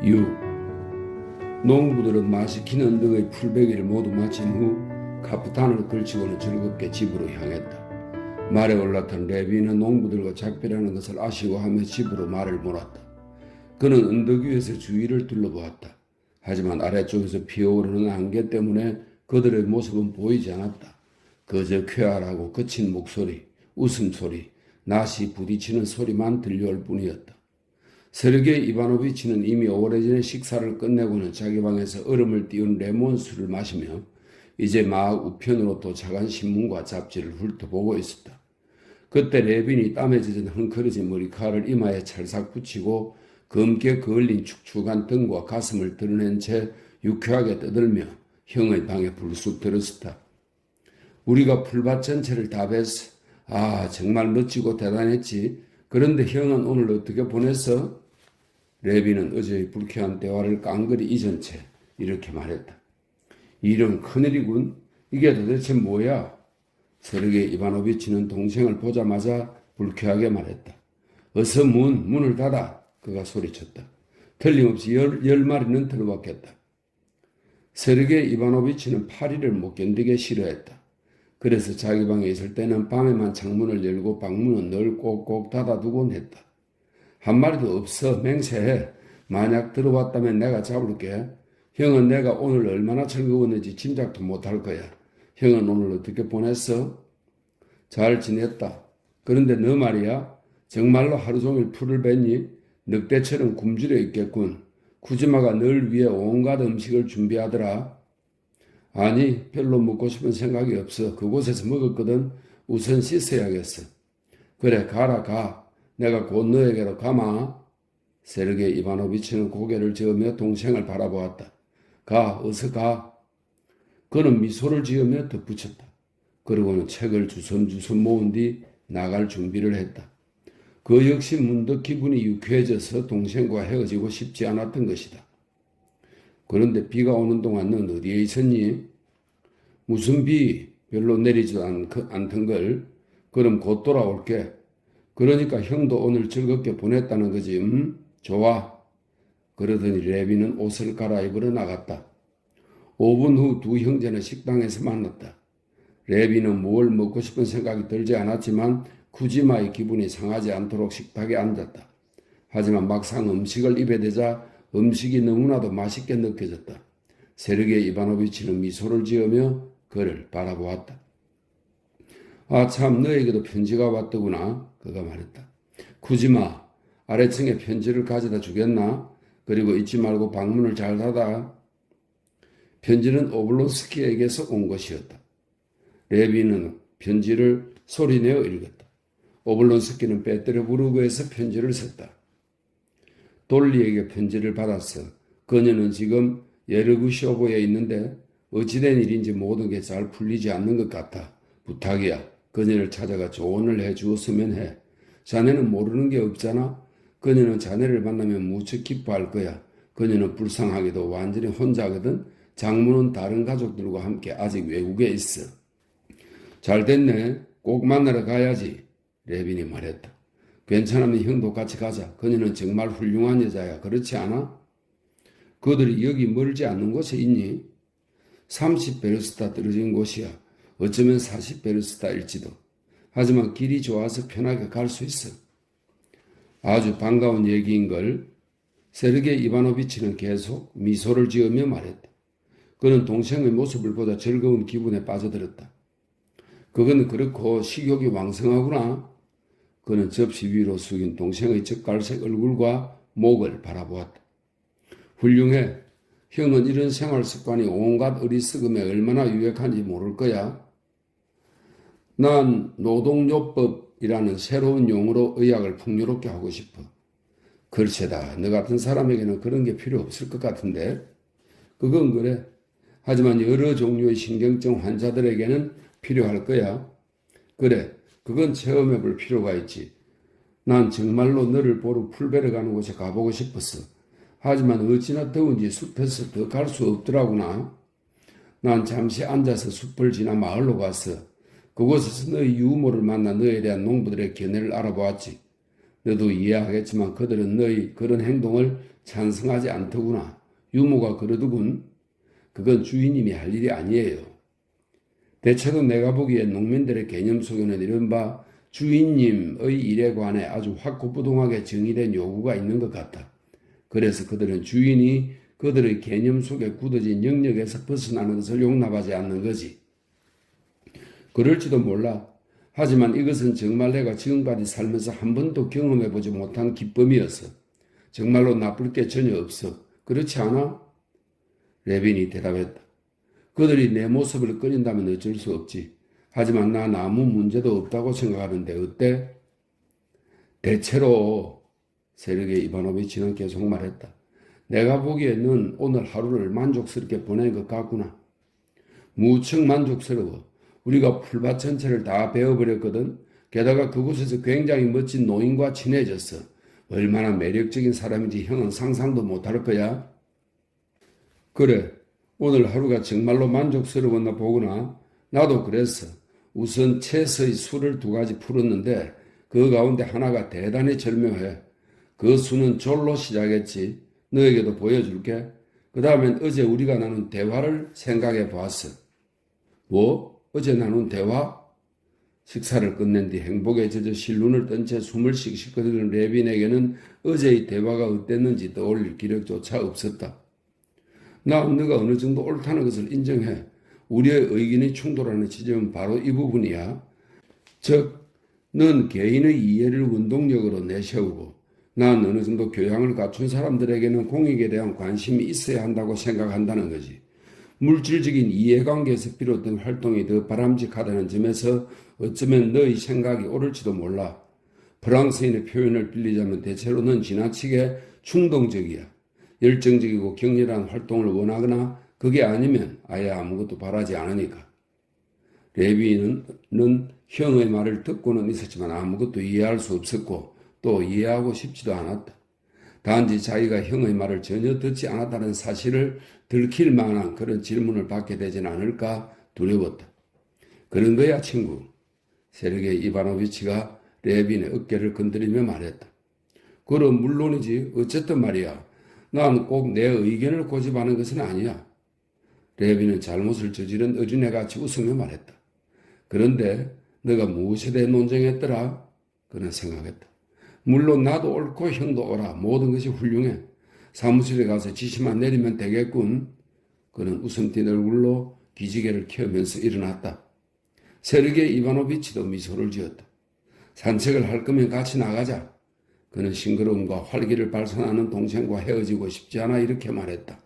6. 농부들은 마시키는 등의 풀베기를 모두 마친 후 카프탄을 걸치고는 즐겁게 집으로 향했다. 말에 올라탄 레비는 농부들과 작별하는 것을 아쉬워하며 집으로 말을 몰았다. 그는 언덕 위에서 주위를 둘러보았다. 하지만 아래쪽에서 피어오르는 안개 때문에 그들의 모습은 보이지 않았다. 그저 쾌활하고 거친 목소리, 웃음소리, 낫이 부딪히는 소리만 들려올 뿐이었다. 세르게이 이바노비치는 이미 오래전에 식사를 끝내고는 자기 방에서 얼음을 띄운 레몬 술을 마시며 이제 막 우편으로 도착한 신문과 잡지를 훑어보고 있었다. 그때 레빈이 땀에 젖은 헝클어진 머리카락을 이마에 찰싹 붙이고 검게 그을린 축축한 등과 가슴을 드러낸 채 유쾌하게 떠들며 형의 방에 불쑥 들었었다. 우리가 풀밭 전체를 다 뱄어. 아, 정말 멋지고 대단했지. 그런데 형은 오늘 어떻게 보냈어? 레비는 어제의 불쾌한 대화를 깡그리 잊은 채 이렇게 말했다. 이런 큰일이군. 이게 도대체 뭐야? 세르게이 이바노비치는 동생을 보자마자 불쾌하게 말했다. 어서 문을 닫아. 그가 소리쳤다. 틀림없이 열 마리는 들어왔겠다. 세르게이 이바노비치는 파리를 못 견디게 싫어했다. 그래서 자기 방에 있을 때는 밤에만 창문을 열고 방문은 늘 꼭꼭 닫아두곤 했다. 한 마리도 없어. 맹세해. 만약 들어왔다면 내가 잡을게. 형은 내가 오늘 얼마나 즐거웠는지 짐작도 못할 거야. 형은 오늘 어떻게 보냈어? 잘 지냈다. 그런데 너 말이야. 정말로 하루 종일 풀을 뱉니? 늑대처럼 굶주려 있겠군. 쿠즈마가 널 위해 온갖 음식을 준비하더라. 아니, 별로 먹고 싶은 생각이 없어. 그곳에서 먹었거든. 우선 씻어야겠어. 그래, 가라, 가. 내가 곧 너에게로 가마. 세르게이 이바노비치는 고개를 저으며 동생을 바라보았다. 가, 어서 가. 그는 미소를 지으며 덧붙였다. 그러고는 책을 주섬주섬 모은 뒤 나갈 준비를 했다. 그 역시 문득 기분이 유쾌해져서 동생과 헤어지고 싶지 않았던 것이다. 그런데 비가 오는 동안 넌 어디에 있었니? 무슨 비? 별로 내리지도 않던 걸. 그럼 곧 돌아올게. 그러니까 형도 오늘 즐겁게 보냈다는 거지. 좋아. 그러더니 레비는 옷을 갈아입으러 나갔다. 5분 후 두 형제는 식당에서 만났다. 레비는 뭘 먹고 싶은 생각이 들지 않았지만 쿠지마의 기분이 상하지 않도록 식탁에 앉았다. 하지만 막상 음식을 입에 대자 음식이 너무나도 맛있게 느껴졌다. 세르게이 이바노비치는 미소를 지으며 그를 바라보았다. 아, 참, 너에게도 편지가 왔더구나. 그가 말했다. 쿠지마, 아래층에 편지를 가져다 주겠나? 그리고 잊지 말고 방문을 잘 닫아. 편지는 오블론스키에게서 온 것이었다. 레비는 편지를 소리내어 읽었다. 오블론스키는 페테르부르크에서 편지를 썼다. 돌리에게 편지를 받았어. 그녀는 지금 예르구시오보에 있는데 어찌된 일인지 모든 게 잘 풀리지 않는 것 같아. 부탁이야. 그녀를 찾아가 조언을 해주었으면 해. 자네는 모르는 게 없잖아. 그녀는 자네를 만나면 무척 기뻐할 거야. 그녀는 불쌍하게도 완전히 혼자거든. 장모는 다른 가족들과 함께 아직 외국에 있어. 잘 됐네. 꼭 만나러 가야지. 레빈이 말했다. 괜찮으면 형도 같이 가자. 그녀는 정말 훌륭한 여자야. 그렇지 않아? 그들이 여기 멀지 않는 곳에 있니? 30베르스타 떨어진 곳이야. 어쩌면 40베르스타일지도. 하지만 길이 좋아서 편하게 갈 수 있어. 아주 반가운 얘기인걸. 세르게이 이바노비치는 계속 미소를 지으며 말했다. 그는 동생의 모습을 보다 즐거운 기분에 빠져들었다. 그건 그렇고 식욕이 왕성하구나. 그는 접시 위로 숙인 동생의 젓갈색 얼굴과 목을 바라보았다. 훌륭해. 형은 이런 생활 습관이 온갖 어리석음에 얼마나 유익한지 모를 거야. 난 노동요법이라는 새로운 용어로 의학을 풍요롭게 하고 싶어. 글쎄다. 너 같은 사람에게는 그런 게 필요 없을 것 같은데. 그건 그래. 하지만 여러 종류의 신경증 환자들에게는 필요할 거야. 그래. 그건 체험해볼 필요가 있지. 난 정말로 너를 보러 풀베러 가는 곳에 가보고 싶었어. 하지만 어찌나 더운지 숲에서 더 갈 수 없더라구나. 난 잠시 앉아서 숲을 지나 마을로 갔어. 그곳에서 너의 유모를 만나 너에 대한 농부들의 견해를 알아보았지. 너도 이해하겠지만 그들은 너의 그런 행동을 찬성하지 않더구나. 유모가 그러더군. 그건 주인님이 할 일이 아니에요. 대체로 내가 보기엔 농민들의 개념 속에는 이른바 주인님의 일에 관해 아주 확고부동하게 정의된 요구가 있는 것 같아. 그래서 그들은 주인이 그들의 개념 속에 굳어진 영역에서 벗어나는 것을 용납하지 않는 거지. 그럴지도 몰라. 하지만 이것은 정말 내가 지금까지 살면서 한 번도 경험해보지 못한 기쁨이어서 정말로 나쁠 게 전혀 없어. 그렇지 않아? 레빈이 대답했다. 그들이 내 모습을 꺼린다면 어쩔 수 없지. 하지만 난 아무 문제도 없다고 생각하는데 어때? 대체로 세르게이 이바노비치는 계속 말했다. 내가 보기에는 오늘 하루를 만족스럽게 보낸 것 같구나. 무척 만족스러워. 우리가 풀밭 전체를 다 베어버렸거든. 게다가 그곳에서 굉장히 멋진 노인과 친해졌어. 얼마나 매력적인 사람인지 형은 상상도 못할 거야. 그래, 오늘 하루가 정말로 만족스러웠나 보구나. 나도 그랬어. 우선 채서의 수를 2가지 풀었는데 그 가운데 하나가 대단히 절묘해. 그 수는 졸로 시작했지. 너에게도 보여줄게. 그 다음엔 어제 우리가 나눈 대화를 생각해 보았어. 뭐? 어제 나눈 대화? 식사를 끝낸 뒤 행복에 젖어 실눈을 뜬 채 숨을 씩씩 거두는 레빈에게는 어제의 대화가 어땠는지 떠올릴 기력조차 없었다. 난 너가 어느 정도 옳다는 것을 인정해. 우리의 의견이 충돌하는 지점은 바로 이 부분이야. 즉, 넌 개인의 이해를 원동력으로 내세우고 난 어느 정도 교양을 갖춘 사람들에게는 공익에 대한 관심이 있어야 한다고 생각한다는 거지. 물질적인 이해관계에서 비롯된 활동이 더 바람직하다는 점에서 어쩌면 너의 생각이 옳을지도 몰라. 프랑스인의 표현을 빌리자면 대체로는 지나치게 충동적이야. 열정적이고 격렬한 활동을 원하거나 그게 아니면 아예 아무것도 바라지 않으니까. 레비는 형의 말을 듣고는 있었지만 아무것도 이해할 수 없었고 또 이해하고 싶지도 않았다. 단지 자기가 형의 말을 전혀 듣지 않았다는 사실을 들킬 만한 그런 질문을 받게 되진 않을까 두려웠다. 그런 거야 친구. 세르게이 이바노비치가 레빈의 어깨를 건드리며 말했다. 그럼 물론이지. 어쨌든 말이야. 난 꼭 내 의견을 고집하는 것은 아니야. 레빈은 잘못을 저지른 어린애같이 웃으며 말했다. 그런데 너가 무엇에 대해 논쟁했더라? 그는 생각했다. 물론 나도 옳고 형도 옳아. 모든 것이 훌륭해. 사무실에 가서 지시만 내리면 되겠군. 그는 웃음 띤 얼굴로 기지개를 켜면서 일어났다. 세르게이 이바노비치도 미소를 지었다. 산책을 할 거면 같이 나가자. 그는 싱그러움과 활기를 발산하는 동생과 헤어지고 싶지 않아 이렇게 말했다.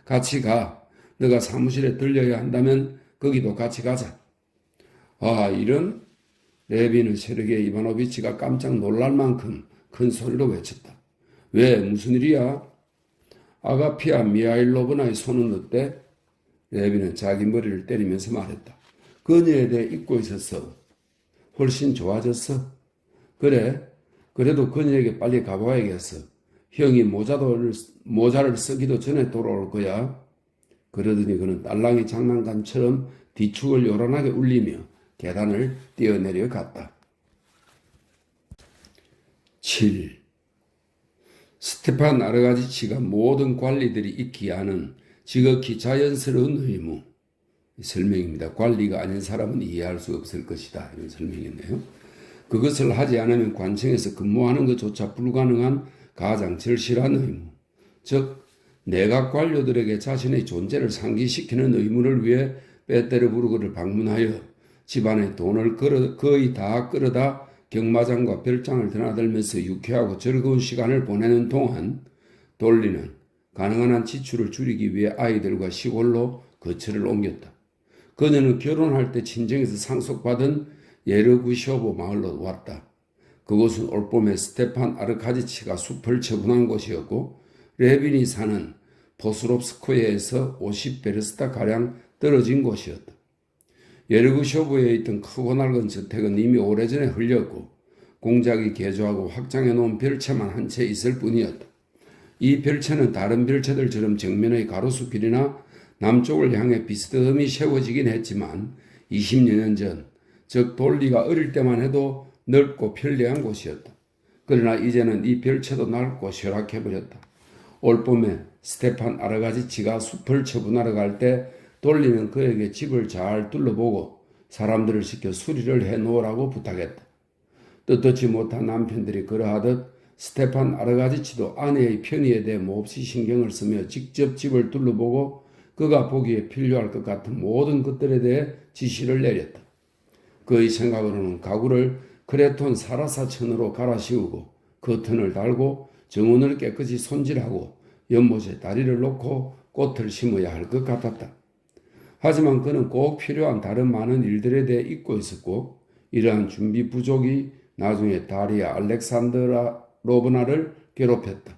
같이 가. 너가 사무실에 들려야 한다면 거기도 같이 가자. 아, 이런? 레비는 세르게이 이바노비치가 깜짝 놀랄 만큼 큰 소리로 외쳤다. 왜? 무슨 일이야? 아가피아 미하일로브나의 손은 어때? 레비는 자기 머리를 때리면서 말했다. 그녀에 대해 잊고 있었어. 훨씬 좋아졌어? 그래? 그래도 그녀에게 빨리 가봐야겠어. 형이 모자를 쓰기도 전에 돌아올 거야. 그러더니 그는 딸랑이 장난감처럼 뒤축을 요란하게 울리며 계단을 뛰어내려 갔다. 7. 스테판 아르가지치가 모든 관리들이 익히 아는 지극히 자연스러운 의무. 설명입니다. 관리가 아닌 사람은 이해할 수 없을 것이다. 이런 설명이네요. 그것을 하지 않으면 관청에서 근무하는 것조차 불가능한 가장 절실한 의무. 즉 내각 관료들에게 자신의 존재를 상기시키는 의무를 위해 빼떼르부르크를 방문하여 집안의 돈을 거의 다 끌어다 경마장과 별장을 드나들면서 유쾌하고 즐거운 시간을 보내는 동안 돌리는 가능한 한 지출을 줄이기 위해 아이들과 시골로 거처를 옮겼다. 그녀는 결혼할 때 친정에서 상속받은 예르구쇼보 마을로 왔다. 그곳은 올봄에 스테판 아르카지치가 숲을 처분한 곳이었고 레빈이 사는 포스롭스코에서 50베르스타가량 떨어진 곳이었다. 예르구쇼브에 있던 크고 낡은 저택은 이미 오래전에 흘렸고 공작이 개조하고 확장해 놓은 별채만 한 채 있을 뿐이었다. 이 별채는 다른 별채들처럼 정면의 가로수길이나 남쪽을 향해 비스듬히 세워지긴 했지만 20여 년 전, 즉 돌리가 어릴 때만 해도 넓고 편리한 곳이었다. 그러나 이제는 이 별채도 낡고 쇠락해버렸다. 올 봄에 스테판 아르가지치가 숲을 처분하러 갈 때 돌리는 그에게 집을 잘 둘러보고 사람들을 시켜 수리를 해놓으라고 부탁했다. 뜻듣지 못한 남편들이 그러하듯 스테판 아르가지치도 아내의 편의에 대해 몹시 신경을 쓰며 직접 집을 둘러보고 그가 보기에 필요할 것 같은 모든 것들에 대해 지시를 내렸다. 그의 생각으로는 가구를 크레톤 사라사천으로 갈아 씌우고 커튼을 달고 정원을 깨끗이 손질하고 연못에 다리를 놓고 꽃을 심어야 할 것 같았다. 하지만 그는 꼭 필요한 다른 많은 일들에 대해 잊고 있었고 이러한 준비 부족이 나중에 다리아 알렉산드로브나를 괴롭혔다.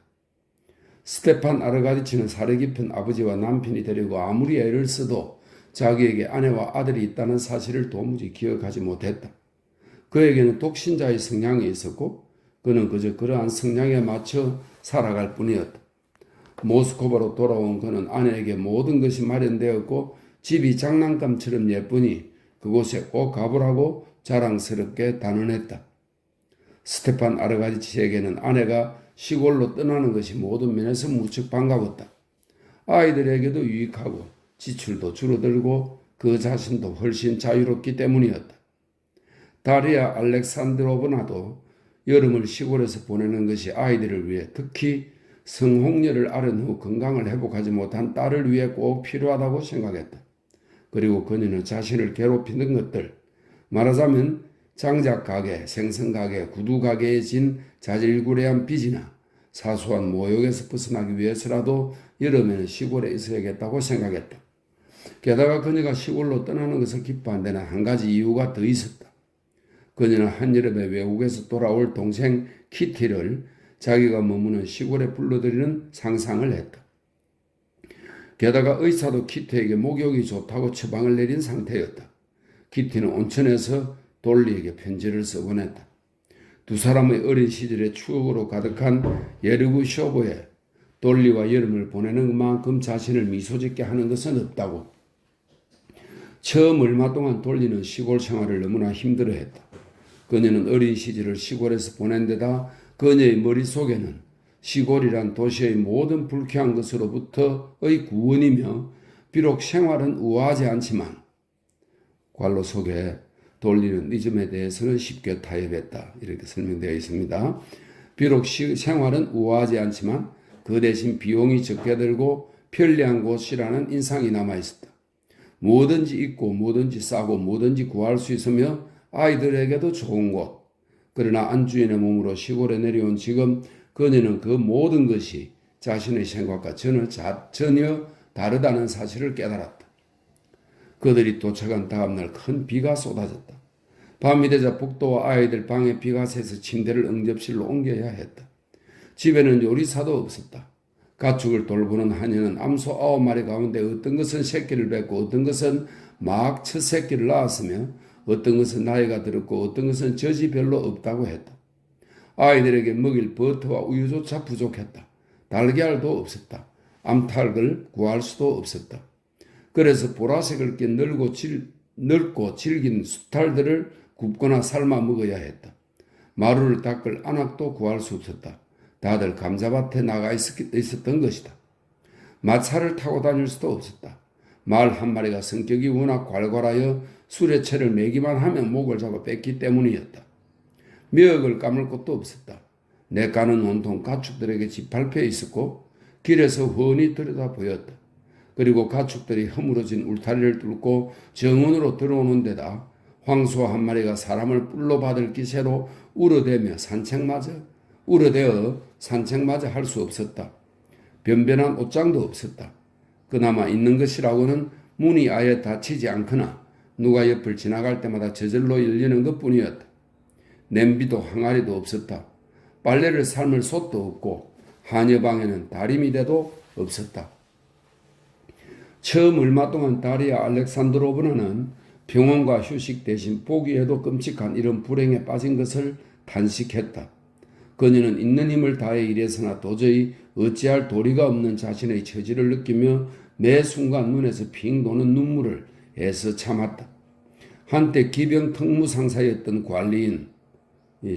스테판 아르가디치는 사려 깊은 아버지와 남편이 되려고 아무리 애를 써도 자기에게 아내와 아들이 있다는 사실을 도무지 기억하지 못했다. 그에게는 독신자의 성향이 있었고 그는 그저 그러한 성향에 맞춰 살아갈 뿐이었다. 모스크바로 돌아온 그는 아내에게 모든 것이 마련되었고 집이 장난감처럼 예쁘니 그곳에 꼭 가보라고 자랑스럽게 단언했다. 스테판 아르가디치에게는 아내가 시골로 떠나는 것이 모든 면에서 무척 반가웠다. 아이들에게도 유익하고 지출도 줄어들고 그 자신도 훨씬 자유롭기 때문이었다. 다리아 알렉산드로브나도 여름을 시골에서 보내는 것이 아이들을 위해 특히 성홍열을 앓은 후 건강을 회복하지 못한 딸을 위해 꼭 필요하다고 생각했다. 그리고 그녀는 자신을 괴롭히는 것들, 말하자면 장작가게, 생선가게, 구두가게에 진 자질구레한 빚이나 사소한 모욕에서 벗어나기 위해서라도 여름에는 시골에 있어야겠다고 생각했다. 게다가 그녀가 시골로 떠나는 것을 기뻐한 데는 한 가지 이유가 더 있었다. 그녀는 한여름에 외국에서 돌아올 동생 키티를 자기가 머무는 시골에 불러들이는 상상을 했다. 게다가 의사도 키티에게 목욕이 좋다고 처방을 내린 상태였다. 키티는 온천에서 돌리에게 편지를 써보냈다. 두 사람의 어린 시절의 추억으로 가득한 예르부 쇼보에 돌리와 여름을 보내는 것만큼 자신을 미소짓게 하는 것은 없다고. 처음 얼마 동안 돌리는 시골 생활을 너무나 힘들어했다. 그녀는 어린 시절을 시골에서 보낸 데다 그녀의 머릿속에는 시골이란 도시의 모든 불쾌한 것으로부터의 구원이며 비록 생활은 우아하지 않지만 괄호 속에 돌리는 니즘에 대해서는 쉽게 타협했다. 이렇게 설명되어 있습니다. 비록 생활은 우아하지 않지만 그 대신 비용이 적게 들고 편리한 곳이라는 인상이 남아있었다. 뭐든지 있고 뭐든지 싸고 뭐든지 구할 수 있으며 아이들에게도 좋은 곳. 그러나 안주인의 몸으로 시골에 내려온 지금 그녀는 그 모든 것이 자신의 생각과 전혀 다르다는 사실을 깨달았다. 그들이 도착한 다음날 큰 비가 쏟아졌다. 밤이 되자 북도와 아이들 방에 비가 새서 침대를 응접실로 옮겨야 했다. 집에는 요리사도 없었다. 가축을 돌보는 하녀는 암소 9마리 가운데 어떤 것은 새끼를 뱉고 어떤 것은 막 첫 새끼를 낳았으며 어떤 것은 나이가 들었고 어떤 것은 젖이 별로 없다고 했다. 아이들에게 먹일 버터와 우유조차 부족했다. 달걀도 없었다. 암탉을 구할 수도 없었다. 그래서 보라색을 낀 넓고 질긴 수탈들을 굽거나 삶아 먹어야 했다. 마루를 닦을 안악도 구할 수 없었다. 다들 감자밭에 나가 있었던 것이다. 마차를 타고 다닐 수도 없었다. 말 한 마리가 성격이 워낙 괄괄하여 수레채를 매기만 하면 목을 잡아 뺐기 때문이었다. 멱을 까물 곳도 없었다. 냇가는 온통 가축들에게 짓밟혀 있었고 길에서 훤히 들여다 보였다. 그리고 가축들이 허물어진 울타리를 뚫고 정원으로 들어오는 데다 황소 한 마리가 사람을 뿔로 받을 기세로 울어대어 산책마저 할 수 없었다. 변변한 옷장도 없었다. 그나마 있는 것이라고는 문이 아예 닫히지 않거나 누가 옆을 지나갈 때마다 저절로 열리는 것뿐이었다. 냄비도 항아리도 없었다. 빨래를 삶을 솥도 없고 하녀방에는 다리미대도 없었다. 처음 얼마 동안 다리아 알렉산드로브나는 병원과 휴식 대신 보기에도 끔찍한 이런 불행에 빠진 것을 탄식했다. 그녀는 있는 힘을 다해 일해서나 도저히 어찌할 도리가 없는 자신의 처지를 느끼며 매 순간 눈에서 핑 도는 눈물을 애써 참았다. 한때 기병 특무상사였던 관리인,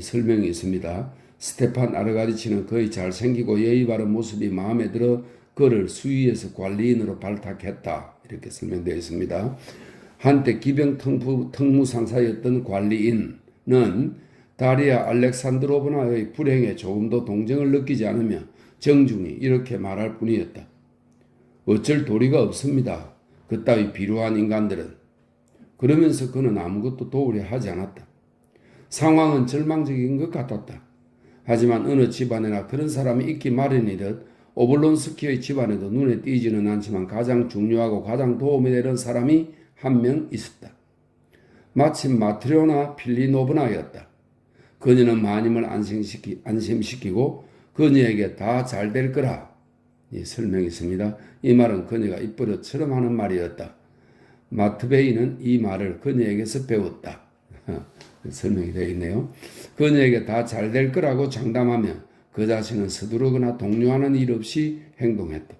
설명이 있습니다. 스테판 아르가리치는 그의 잘생기고 예의 바른 모습이 마음에 들어 그를 수위에서 관리인으로 발탁했다. 이렇게 설명되어 있습니다. 한때 기병 특무상사였던 관리인은 다리아 알렉산드로브나의 불행에 조금도 동정을 느끼지 않으며 정중히 이렇게 말할 뿐이었다. 어쩔 도리가 없습니다. 그따위 비루한 인간들은. 그러면서 그는 아무것도 도우려 하지 않았다. 상황은 절망적인 것 같았다. 하지만 어느 집안에나 그런 사람이 있기 마련이듯 오블론스키의 집안에도 눈에 띄지는 않지만 가장 중요하고 가장 도움이 되는 사람이 한 명 있었다. 마침 마트리오나 필리노브나였다. 그녀는 마님을 안심시키고 그녀에게 다 잘 될 거라 설명이 있습니다. 이 말은 그녀가 입버릇처럼 하는 말이었다. 마트베이는 이 말을 그녀에게서 배웠다. 설명이 되어 있네요. 그녀에게 다 잘 될 거라고 장담하며 그 자신은 서두르거나 동요하는 일 없이 행동했다.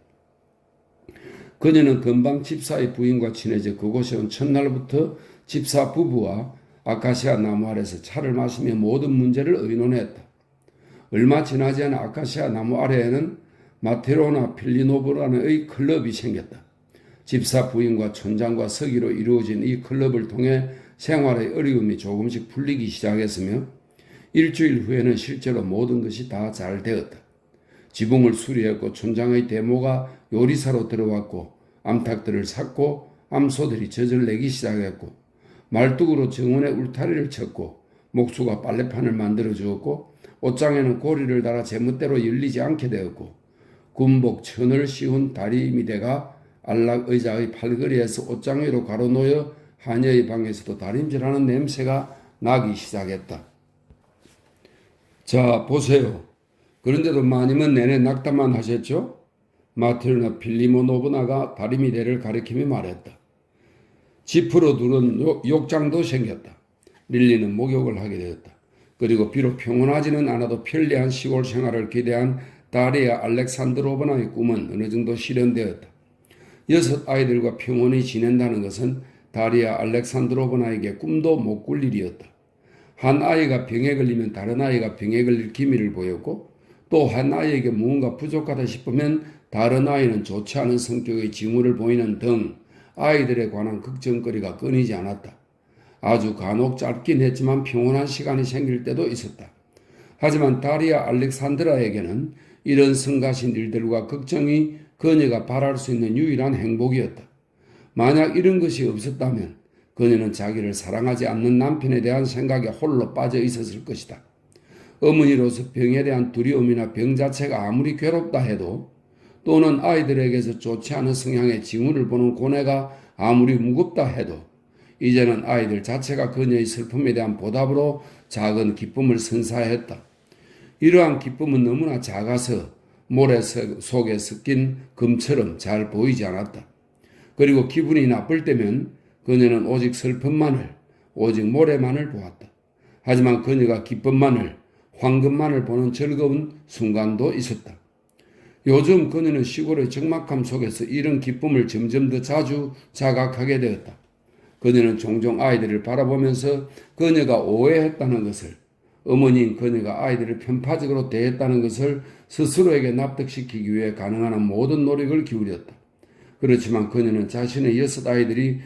그녀는 금방 집사의 부인과 친해져 그곳에 온 첫날부터 집사 부부와 아카시아 나무 아래에서 차를 마시며 모든 문제를 의논했다. 얼마 지나지 않아 아카시아 나무 아래에는 마테로나 필리노브라는의 클럽이 생겼다. 집사 부인과 촌장과 서기로 이루어진 이 클럽을 통해 생활의 어려움이 조금씩 풀리기 시작했으며 일주일 후에는 실제로 모든 것이 다 잘 되었다. 지붕을 수리했고 촌장의 대모가 요리사로 들어왔고 암탉들을 샀고 암소들이 젖을 내기 시작했고 말뚝으로 정원에 울타리를 쳤고 목수가 빨래판을 만들어 주었고 옷장에는 고리를 달아 제멋대로 열리지 않게 되었고 군복 천을 씌운 다리미대가 안락 의자의 팔걸이에서 옷장 위로 가로놓여 하녀의 방에서도 다림질하는 냄새가 나기 시작했다. 자, 보세요. 그런데도 마님은 내내 낙담만 하셨죠? 마트르나 필리모노브나가 다리미대를 가리키며 말했다. 지프로 두른 욕장도 생겼다. 릴리는 목욕을 하게 되었다. 그리고 비록 평온하지는 않아도 편리한 시골 생활을 기대한 다리아 알렉산드로브나의 꿈은 어느 정도 실현되었다. 6 아이들과 평온히 지낸다는 것은 다리아 알렉산드로브나에게 꿈도 못 꿀 일이었다. 한 아이가 병에 걸리면 다른 아이가 병에 걸릴 기미를 보였고 또 한 아이에게 무언가 부족하다 싶으면 다른 아이는 좋지 않은 성격의 징후를 보이는 등 아이들에 관한 걱정거리가 끊이지 않았다. 아주 간혹 짧긴 했지만 평온한 시간이 생길 때도 있었다. 하지만 다리아 알렉산드라에게는 이런 성가신 일들과 걱정이 그녀가 바랄 수 있는 유일한 행복이었다. 만약 이런 것이 없었다면 그녀는 자기를 사랑하지 않는 남편에 대한 생각에 홀로 빠져 있었을 것이다. 어머니로서 병에 대한 두려움이나 병 자체가 아무리 괴롭다 해도 또는 아이들에게서 좋지 않은 성향의 징후를 보는 고뇌가 아무리 무겁다 해도 이제는 아이들 자체가 그녀의 슬픔에 대한 보답으로 작은 기쁨을 선사했다. 이러한 기쁨은 너무나 작아서 모래 속에 섞인 금처럼 잘 보이지 않았다. 그리고 기분이 나쁠 때면 그녀는 오직 슬픔만을, 오직 모래만을 보았다. 하지만 그녀가 기쁨만을, 황금만을 보는 즐거운 순간도 있었다. 요즘 그녀는 시골의 적막함 속에서 이런 기쁨을 점점 더 자주 자각하게 되었다. 그녀는 종종 아이들을 바라보면서 그녀가 오해했다는 것을, 어머니인 그녀가 아이들을 편파적으로 대했다는 것을 스스로에게 납득시키기 위해 가능한 한 모든 노력을 기울였다. 그렇지만 그녀는 자신의 6 아이들이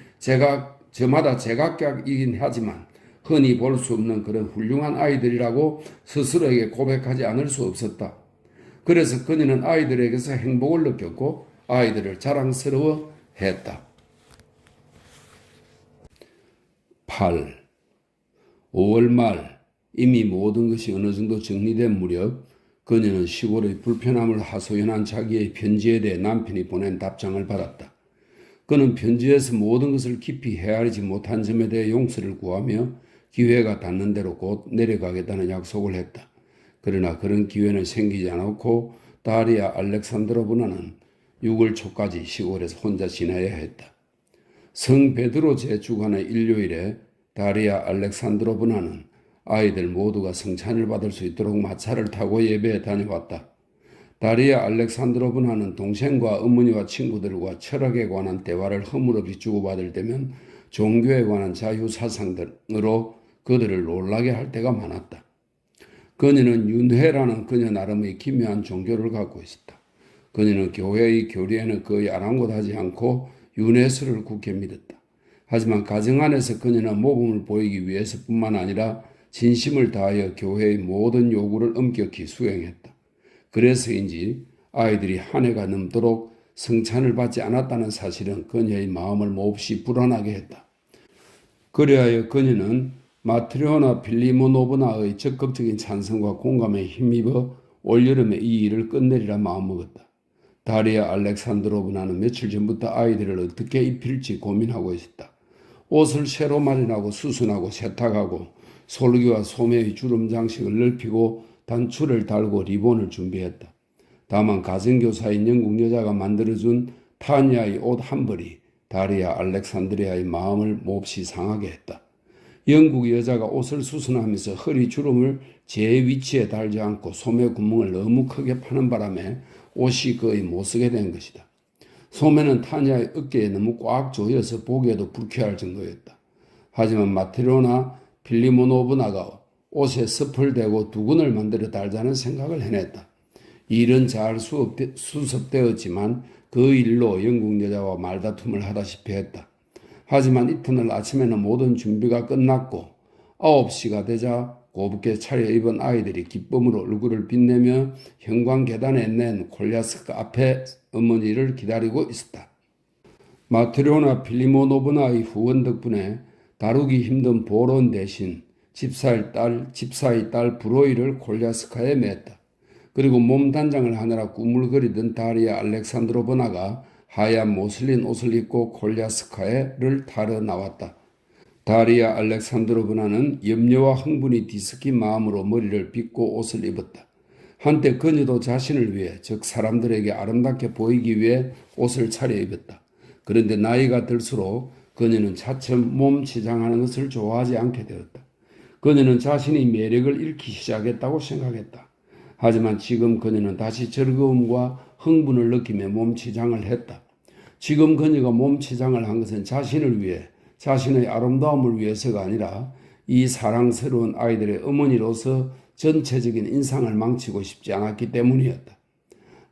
저마다 제각각이긴 하지만 흔히 볼 수 없는 그런 훌륭한 아이들이라고 스스로에게 고백하지 않을 수 없었다. 그래서 그녀는 아이들에게서 행복을 느꼈고 아이들을 자랑스러워했다. 8. 5월 말 이미 모든 것이 어느 정도 정리된 무렵 그녀는 시골의 불편함을 하소연한 자기의 편지에 대해 남편이 보낸 답장을 받았다. 그는 편지에서 모든 것을 깊이 헤아리지 못한 점에 대해 용서를 구하며 기회가 닿는 대로 곧 내려가겠다는 약속을 했다. 그러나 그런 기회는 생기지 않았고 다리아 알렉산드로브나는 6월 초까지 시골에서 혼자 지내야 했다. 성 베드로 제 주간의 일요일에 다리아 알렉산드로브나는 아이들 모두가 성찬을 받을 수 있도록 마차를 타고 예배에 다녀왔다. 다리아 알렉산드로브나는 동생과 어머니와 친구들과 철학에 관한 대화를 허물없이 주고받을 때면 종교에 관한 자유사상들로 그들을 놀라게 할 때가 많았다. 그녀는 윤회라는 그녀 나름의 기묘한 종교를 갖고 있었다. 그녀는 교회의 교리에는 거의 아랑곳하지 않고 윤회수를 굳게 믿었다. 하지만 가정 안에서 그녀는 모범을 보이기 위해서뿐만 아니라 진심을 다하여 교회의 모든 요구를 엄격히 수행했다. 그래서인지 아이들이 한 해가 넘도록 성찬을 받지 않았다는 사실은 그녀의 마음을 몹시 불안하게 했다. 그리하여 그녀는 마트리오나 필리모노브나의 적극적인 찬성과 공감에 힘입어 올여름에 이 일을 끝내리라 마음먹었다. 다리아 알렉산드로브나는 며칠 전부터 아이들을 어떻게 입힐지 고민하고 있었다. 옷을 새로 마련하고 수선하고 세탁하고 솔기와 소매의 주름 장식을 넓히고 단추를 달고 리본을 준비했다. 다만 가정교사인 영국 여자가 만들어준 타니아의 옷 한 벌이 다리아 알렉산드리아의 마음을 몹시 상하게 했다. 영국 여자가 옷을 수선하면서 허리 주름을 제 위치에 달지 않고 소매 구멍을 너무 크게 파는 바람에 옷이 거의 못쓰게 된 것이다. 소매는 타니아의 어깨에 너무 꽉 조여서 보기에도 불쾌할 정도였다. 하지만 마트리오나 필리모노브나가 옷에 섭을 대고 두근을 만들어 달자는 생각을 해냈다. 이 일은 잘 수습되었지만 그 일로 영국 여자와 말다툼을 하다시피 했다. 하지만 이튿날 아침에는 모든 준비가 끝났고 9시가 되자 고붓게 차려입은 아이들이 기쁨으로 얼굴을 빛내며 현관 계단에 낸 콜야스크 앞에 어머니를 기다리고 있었다. 마트리오나 필리모노브나의 후원 덕분에 다루기 힘든 보론 대신 집사의 딸 브로이를 콜야스카에 맸다. 그리고 몸 단장을 하느라 꾸물거리던 다리아 알렉산드로브나가 하얀 모슬린 옷을 입고 콜야스카에를 타러 나왔다. 다리아 알렉산드로브나는 염려와 흥분이 뒤섞인 마음으로 머리를 빗고 옷을 입었다. 한때 그녀도 자신을 위해, 즉 사람들에게 아름답게 보이기 위해 옷을 차려입었다. 그런데 나이가 들수록 그녀는 차츰 몸 치장하는 것을 좋아하지 않게 되었다. 그녀는 자신의 매력을 잃기 시작했다고 생각했다. 하지만 지금 그녀는 다시 즐거움과 흥분을 느끼며 몸 치장을 했다. 지금 그녀가 몸 치장을 한 것은 자신을 위해, 자신의 아름다움을 위해서가 아니라 이 사랑스러운 아이들의 어머니로서 전체적인 인상을 망치고 싶지 않았기 때문이었다.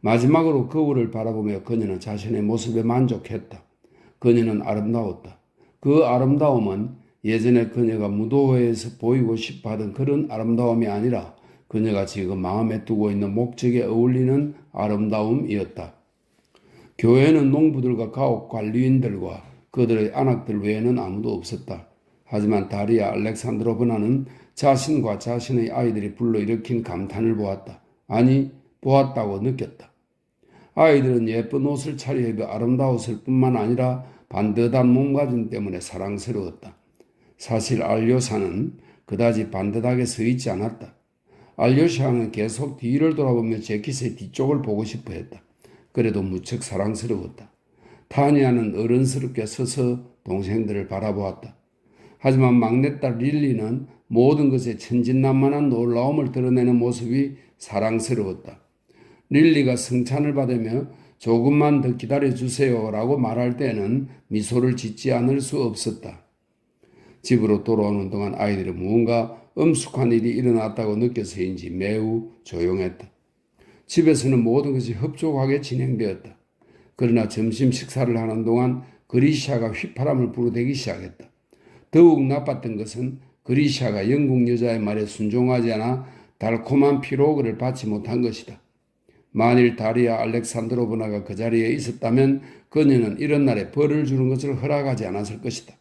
마지막으로 거울을 바라보며 그녀는 자신의 모습에 만족했다. 그녀는 아름다웠다. 그 아름다움은 예전에 그녀가 무도회에서 보이고 싶어 하던 그런 아름다움이 아니라 그녀가 지금 마음에 두고 있는 목적에 어울리는 아름다움이었다. 교회에는 농부들과 가옥 관리인들과 그들의 안악들 외에는 아무도 없었다. 하지만 다리아 알렉산드로브나는 자신과 자신의 아이들이 불러일으킨 감탄을 보았다. 아니, 보았다고 느꼈다. 아이들은 예쁜 옷을 차려입어 아름다웠을 뿐만 아니라 반듯한 몸가짐 때문에 사랑스러웠다. 사실 알료샤는 그다지 반듯하게 서 있지 않았다. 알료샤는 계속 뒤를 돌아보며 재킷의 뒤쪽을 보고 싶어 했다. 그래도 무척 사랑스러웠다. 타니아는 어른스럽게 서서 동생들을 바라보았다. 하지만 막내딸 릴리는 모든 것에 천진난만한 놀라움을 드러내는 모습이 사랑스러웠다. 릴리가 성찬을 받으며 조금만 더 기다려주세요 라고 말할 때는 미소를 짓지 않을 수 없었다. 집으로 돌아오는 동안 아이들은 무언가 엄숙한 일이 일어났다고 느껴서인지 매우 조용했다. 집에서는 모든 것이 흡족하게 진행되었다. 그러나 점심 식사를 하는 동안 그리시아가 휘파람을 부르대기 시작했다. 더욱 나빴던 것은 그리시아가 영국 여자의 말에 순종하지 않아 달콤한 피로그를 받지 못한 것이다. 만일 다리아 알렉산드로브나가 그 자리에 있었다면 그녀는 이런 날에 벌을 주는 것을 허락하지 않았을 것이다.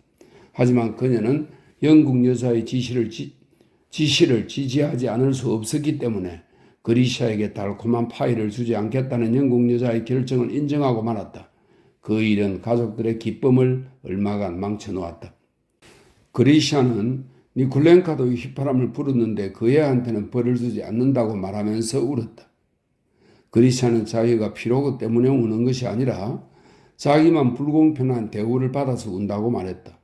하지만 그녀는 영국 여자의 지시를 지지하지 않을 수 없었기 때문에 그리시아에게 달콤한 파이를 주지 않겠다는 영국 여자의 결정을 인정하고 말았다. 그 일은 가족들의 기쁨을 얼마간 망쳐놓았다. 그리시아는 니쿨렌카도 휘파람을 불었는데 그 애한테는 벌을 주지 않는다고 말하면서 울었다. 그리시아는 자기가 피로그 때문에 우는 것이 아니라 자기만 불공평한 대우를 받아서 운다고 말했다.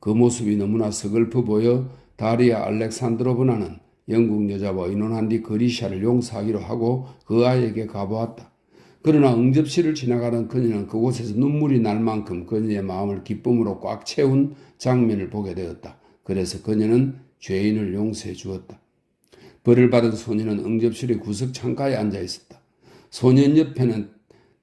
그 모습이 너무나 서글퍼 보여 다리아 알렉산드로브나는 영국 여자와 의논한 뒤 그리시아를 용서하기로 하고 그 아이에게 가보았다. 그러나 응접실을 지나가던 그녀는 그곳에서 눈물이 날 만큼 그녀의 마음을 기쁨으로 꽉 채운 장면을 보게 되었다. 그래서 그녀는 죄인을 용서해 주었다. 벌을 받은 소년은 응접실의 구석 창가에 앉아 있었다. 소년 옆에는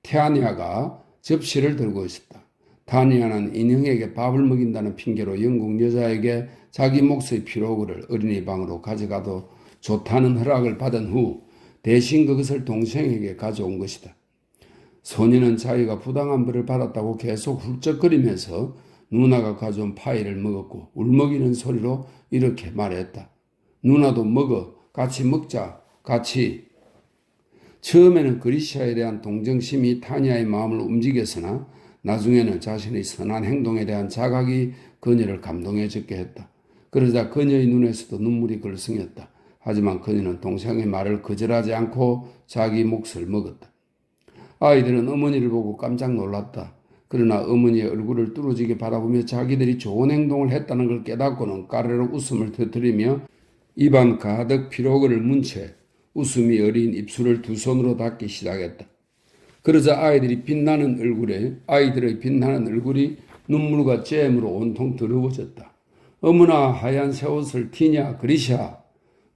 태아니아가 접시를 들고 있었다. 타니아는 인형에게 밥을 먹인다는 핑계로 영국 여자에게 자기 몫의 피로구를 어린이 방으로 가져가도 좋다는 허락을 받은 후 대신 그것을 동생에게 가져온 것이다. 소년은 자기가 부당한 벌을 받았다고 계속 훌쩍거리면서 누나가 가져온 파이를 먹었고 울먹이는 소리로 이렇게 말했다. 누나도 먹어. 같이 먹자. 같이. 처음에는 그리시아에 대한 동정심이 타니아의 마음을 움직였으나 나중에는 자신의 선한 행동에 대한 자각이 그녀를 감동해 줬게 했다. 그러자 그녀의 눈에서도 눈물이 글썽였다. 하지만 그녀는 동생의 말을 거절하지 않고 자기 몫을 먹었다. 아이들은 어머니를 보고 깜짝 놀랐다. 그러나 어머니의 얼굴을 뚫어지게 바라보며 자기들이 좋은 행동을 했다는 걸 깨닫고는 까르르 웃음을 터뜨리며 입안 가득 피로그를 문 채 웃음이 어린 입술을 두 손으로 닫기 시작했다. 그러자 아이들의 빛나는 얼굴이 눈물과 잼으로 온통 더러워졌다. 어머나 하얀 새 옷을 티냐 그리샤.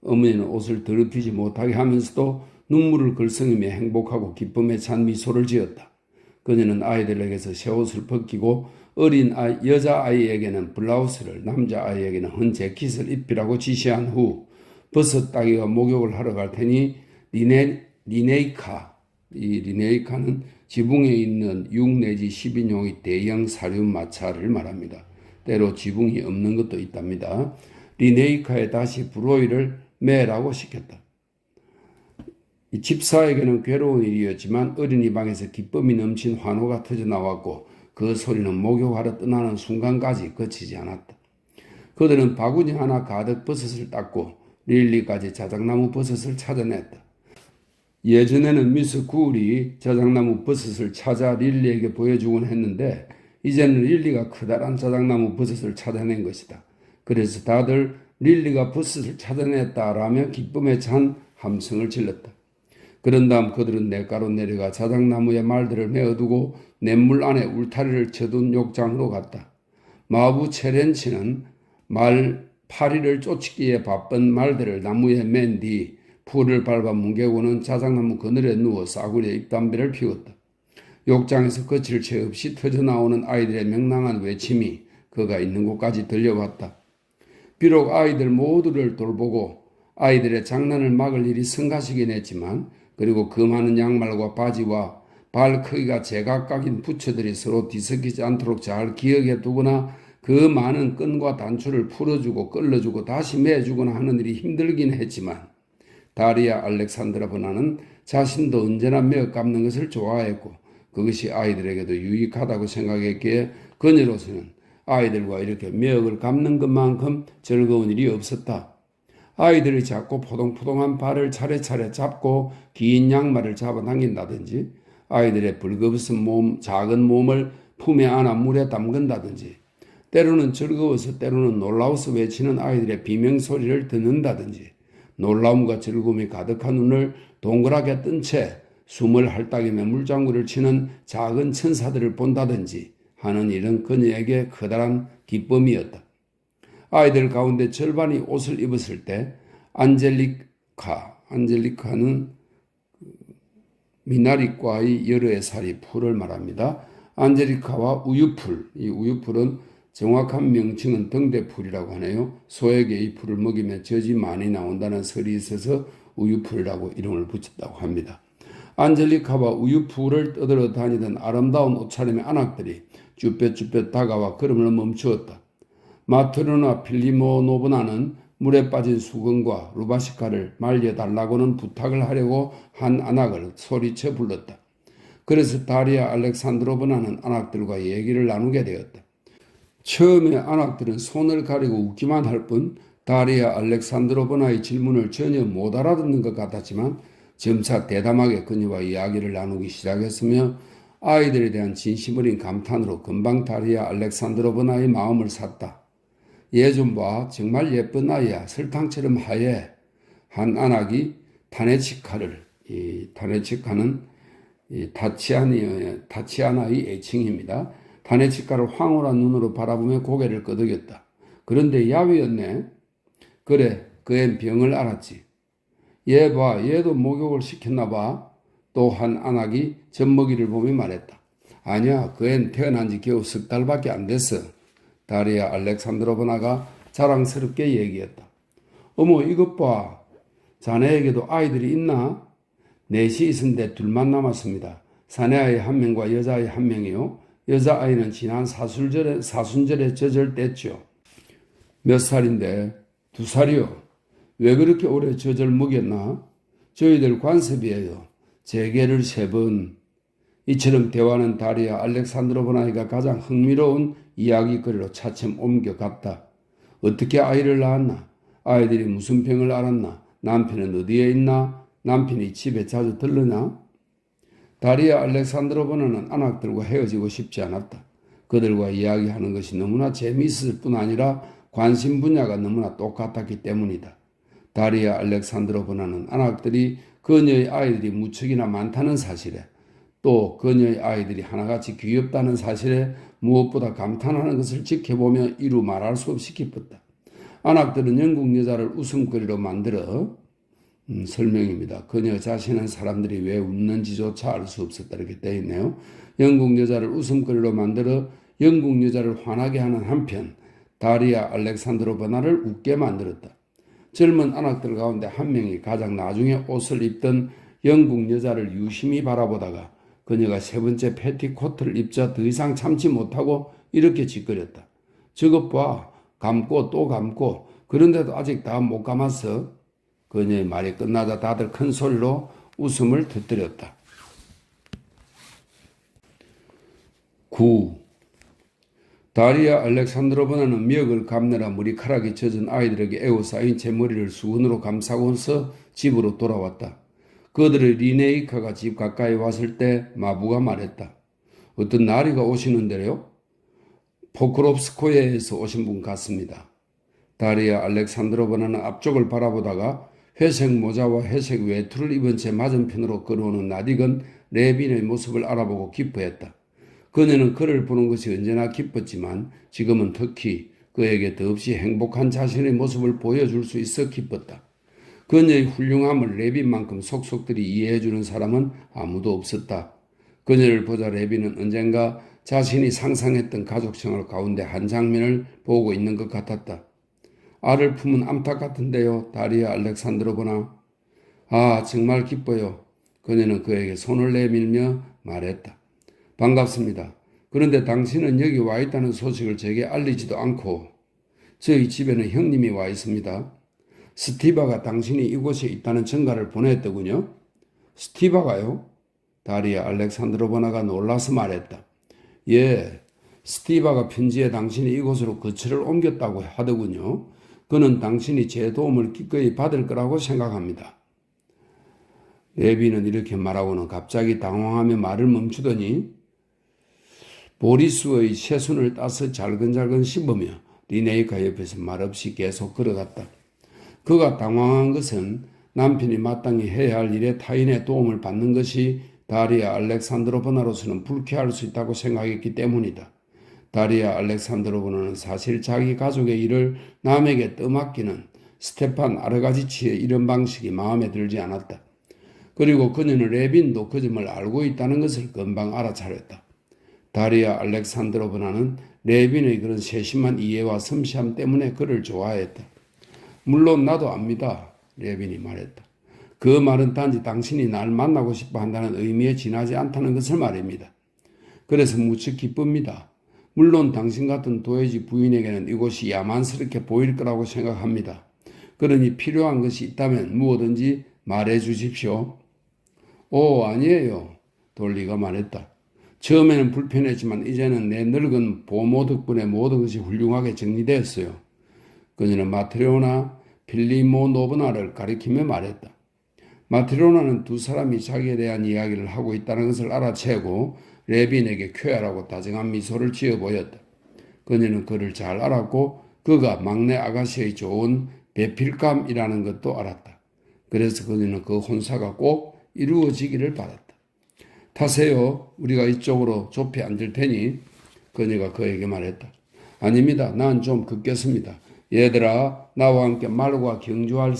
어머니는 옷을 더럽히지 못하게 하면서도 눈물을 글썽이며 행복하고 기쁨에 찬 미소를 지었다. 그녀는 아이들에게서 새 옷을 벗기고 어린 여자아이에게는 블라우스를 남자아이에게는 헌 재킷을 입히라고 지시한 후 버섯 따기가 목욕을 하러 갈 테니 리네이카는 지붕에 있는 6 내지 10인용의 대형 사륜 마차를 말합니다. 때로 지붕이 없는 것도 있답니다. 리네이카에 다시 브로이를 매라고 시켰다. 이 집사에게는 괴로운 일이었지만 어린이 방에서 기쁨이 넘친 환호가 터져나왔고 그 소리는 목욕하러 떠나는 순간까지 그치지 않았다. 그들은 바구니 하나 가득 버섯을 땄고 릴리까지 자작나무 버섯을 찾아냈다. 예전에는 미스 굴이 자작나무 버섯을 찾아 릴리에게 보여주곤 했는데 이제는 릴리가 커다란 자작나무 버섯을 찾아낸 것이다. 그래서 다들 릴리가 버섯을 찾아냈다라며 기쁨에 찬 함성을 질렀다. 그런 다음 그들은 냇가로 내려가 자작나무에 말들을 메어두고 냇물 안에 울타리를 쳐둔 욕장으로 갔다. 마부 체렌치는 파리를 쫓기에 바쁜 말들을 나무에 맨 뒤 풀을 밟아 뭉개고는 자작나무 그늘에 누워 싸구려에 입담배를 피웠다. 욕장에서 거칠 새 없이 터져나오는 아이들의 명랑한 외침이 그가 있는 곳까지 들려왔다. 비록 아이들 모두를 돌보고 아이들의 장난을 막을 일이 성가시긴 했지만 그리고 그 많은 양말과 바지와 발 크기가 제각각인 부처들이 서로 뒤섞이지 않도록 잘 기억해 두거나 그 많은 끈과 단추를 풀어주고 끌어주고 다시 매주거나 하는 일이 힘들긴 했지만 다리아 알렉산드라 번화는 자신도 언제나 매어 감는 것을 좋아했고 그것이 아이들에게도 유익하다고 생각했기에 그녀로서는 아이들과 이렇게 매역을 감는 것만큼 즐거운 일이 없었다. 아이들이 작고 포동포동한 발을 차례차례 잡고 긴 양말을 잡아당긴다든지 아이들의 벌거벗은 작은 몸을 품에 안아 물에 담근다든지 때로는 즐거워서 때로는 놀라워서 외치는 아이들의 비명소리를 듣는다든지 놀라움과 즐거움이 가득한 눈을 동그랗게 뜬 채 숨을 헐떡이며 물장구를 치는 작은 천사들을 본다든지 하는 일은 그녀에게 커다란 기쁨이었다. 아이들 가운데 절반이 옷을 입었을 때 안젤리카는 미나리과의 여러 살이 풀을 말합니다. 안젤리카와 우유풀, 이 우유풀은 정확한 명칭은 등대풀이라고 하네요. 소에게 이 풀을 먹이면 젖이 많이 나온다는 설이 있어서 우유풀이라고 이름을 붙였다고 합니다. 안젤리카와 우유풀을 떠들어 다니던 아름다운 옷차림의 안악들이 쭈뼛쭈뼛 다가와 걸음을 멈추었다. 마트로나 필리모노브나는 물에 빠진 수건과 루바시카를 말려달라고는 부탁을 하려고 한 안악을 소리쳐 불렀다. 그래서 다리아 알렉산드로브나는 안악들과 얘기를 나누게 되었다. 처음에 안악들은 손을 가리고 웃기만 할 뿐 다리아 알렉산드로브나의 질문을 전혀 못 알아듣는 것 같았지만 점차 대담하게 그녀와 이야기를 나누기 시작했으며 아이들에 대한 진심 어린 감탄으로 금방 다리아 알렉산드로브나의 마음을 샀다. 얘 좀 봐. 정말 예쁜 아이야. 설탕처럼 하얘. 한 안악이 타네치카는 타치아나의 애칭입니다. 타네치카를 황홀한 눈으로 바라보며 고개를 끄덕였다. 그런데 야위였네. 그래, 그 앤 병을 알았지. 얘 봐, 얘도 목욕을 시켰나 봐. 또 한 안악이 젖먹이를 보며 말했다. 아니야, 그 애는 태어난 지 겨우 3달밖에 안 됐어. 다리아 알렉산드로브나가 자랑스럽게 얘기했다. 어머, 이것 봐. 자네에게도 아이들이 있나? 넷이 있은데 둘만 남았습니다. 사내아이 한 명과 여자아이 한 명이요. 여자아이는 지난 사순절에 젖을 뗐죠. 몇 살인데? 2살이요. 왜 그렇게 오래 젖을 먹였나? 저희들 관습이에요. 재개를 3번. 이처럼 대화는 다리아 알렉산드로브나이가 가장 흥미로운 이야기거리로 차츰 옮겨갔다. 어떻게 아이를 낳았나? 아이들이 무슨 병을 앓았나? 남편은 어디에 있나? 남편이 집에 자주 들르나? 다리아 알렉산드로브나는 안악들과 헤어지고 싶지 않았다. 그들과 이야기하는 것이 너무나 재미있을 뿐 아니라 관심 분야가 너무나 똑같았기 때문이다. 다리아 알렉산드로브나는 안악들이 그녀의 아이들이 무척이나 많다는 사실에 또 그녀의 아이들이 하나같이 귀엽다는 사실에 무엇보다 감탄하는 것을 지켜보며 이루 말할 수 없이 기뻤다. 안악들은 영국 여자를 웃음거리로 만들어 설명입니다. 그녀 자신은 사람들이 왜 웃는지조차 알 수 없었다 이렇게 되어 있네요. 영국 여자를 웃음거리로 만들어 영국 여자를 화나게 하는 한편 다리아 알렉산드로브나를 웃게 만들었다. 젊은 안악들 가운데 한 명이 가장 나중에 옷을 입던 영국 여자를 유심히 바라보다가 그녀가 3번째 패티코트를 입자 더 이상 참지 못하고 이렇게 짓거렸다. 저것 봐. 감고 또 감고 그런데도 아직 다 못 감았어. 그녀의 말이 끝나자 다들 큰 소리로 웃음을 터뜨렸다. 9. 다리아 알렉산드로브나는 미역을 감느라 머리카락이 젖은 아이들에게 에워싸인 제 머리를 수건으로 감싸고서 집으로 돌아왔다. 그들의 리네이카가 집 가까이 왔을 때 마부가 말했다. 어떤 나리가 오시는데요? 포크롭스코에서 오신 분 같습니다. 다리아 알렉산드로브나는 앞쪽을 바라보다가 회색 모자와 회색 외투를 입은 채 맞은편으로 걸어오는 나딕은 레빈의 모습을 알아보고 기뻐했다. 그녀는 그를 보는 것이 언제나 기뻤지만 지금은 특히 그에게 더없이 행복한 자신의 모습을 보여줄 수 있어 기뻤다. 그녀의 훌륭함을 레빈만큼 속속들이 이해해주는 사람은 아무도 없었다. 그녀를 보자 레빈은 언젠가 자신이 상상했던 가족 생활 가운데 한 장면을 보고 있는 것 같았다. 알을 품은 암탉 같은데요, 다리아 알렉산드로브나. 아, 정말 기뻐요. 그녀는 그에게 손을 내밀며 말했다. 반갑습니다. 그런데 당신은 여기 와 있다는 소식을 제게 알리지도 않고 저희 집에는 형님이 와 있습니다. 스티바가 당신이 이곳에 있다는 전가를 보냈더군요. 스티바가요? 다리아 알렉산드로브나가 놀라서 말했다. 예, 스티바가 편지에 당신이 이곳으로 거처를 옮겼다고 하더군요. 그는 당신이 제 도움을 기꺼이 받을 거라고 생각합니다. 레비는 이렇게 말하고는 갑자기 당황하며 말을 멈추더니 보리수의 새순을 따서 잘근잘근 씹으며 리네이카 옆에서 말없이 계속 걸어갔다. 그가 당황한 것은 남편이 마땅히 해야 할 일에 타인의 도움을 받는 것이 다리아 알렉산드로브나로서는 불쾌할 수 있다고 생각했기 때문이다. 다리아 알렉산드로브나는 사실 자기 가족의 일을 남에게 떠맡기는 스테판 아르가지치의 이런 방식이 마음에 들지 않았다. 그리고 그녀는 레빈도 그 점을 알고 있다는 것을 금방 알아차렸다. 다리아 알렉산드로브나는 레빈의 그런 세심한 이해와 섬세함 때문에 그를 좋아했다. 물론 나도 압니다. 레빈이 말했다. 그 말은 단지 당신이 날 만나고 싶어 한다는 의미에 지나지 않다는 것을 말입니다. 그래서 무척 기쁩니다. 물론 당신 같은 도해지 부인에게는 이곳이 야만스럽게 보일 거라고 생각합니다. 그러니 필요한 것이 있다면 무엇든지 말해 주십시오. 오, 아니에요. 돌리가 말했다. 처음에는 불편했지만 이제는 내 늙은 보모 덕분에 모든 것이 훌륭하게 정리되었어요. 그녀는 마트리오나 필리모노브나를 가리키며 말했다. 마트리오나는 두 사람이 자기에 대한 이야기를 하고 있다는 것을 알아채고 레빈에게 쾌활하고 다정한 미소를 지어 보였다. 그녀는 그를 잘 알았고 그가 막내 아가씨의 좋은 배필감이라는 것도 알았다. 그래서 그녀는 그 혼사가 꼭 이루어지기를 바랐다. 타세요. 우리가 이쪽으로 좁히 앉을 테니. 그녀가 그에게 말했다. 아닙니다. 난 좀 걷겠습니다. 얘들아, 나와 함께 말과 경주할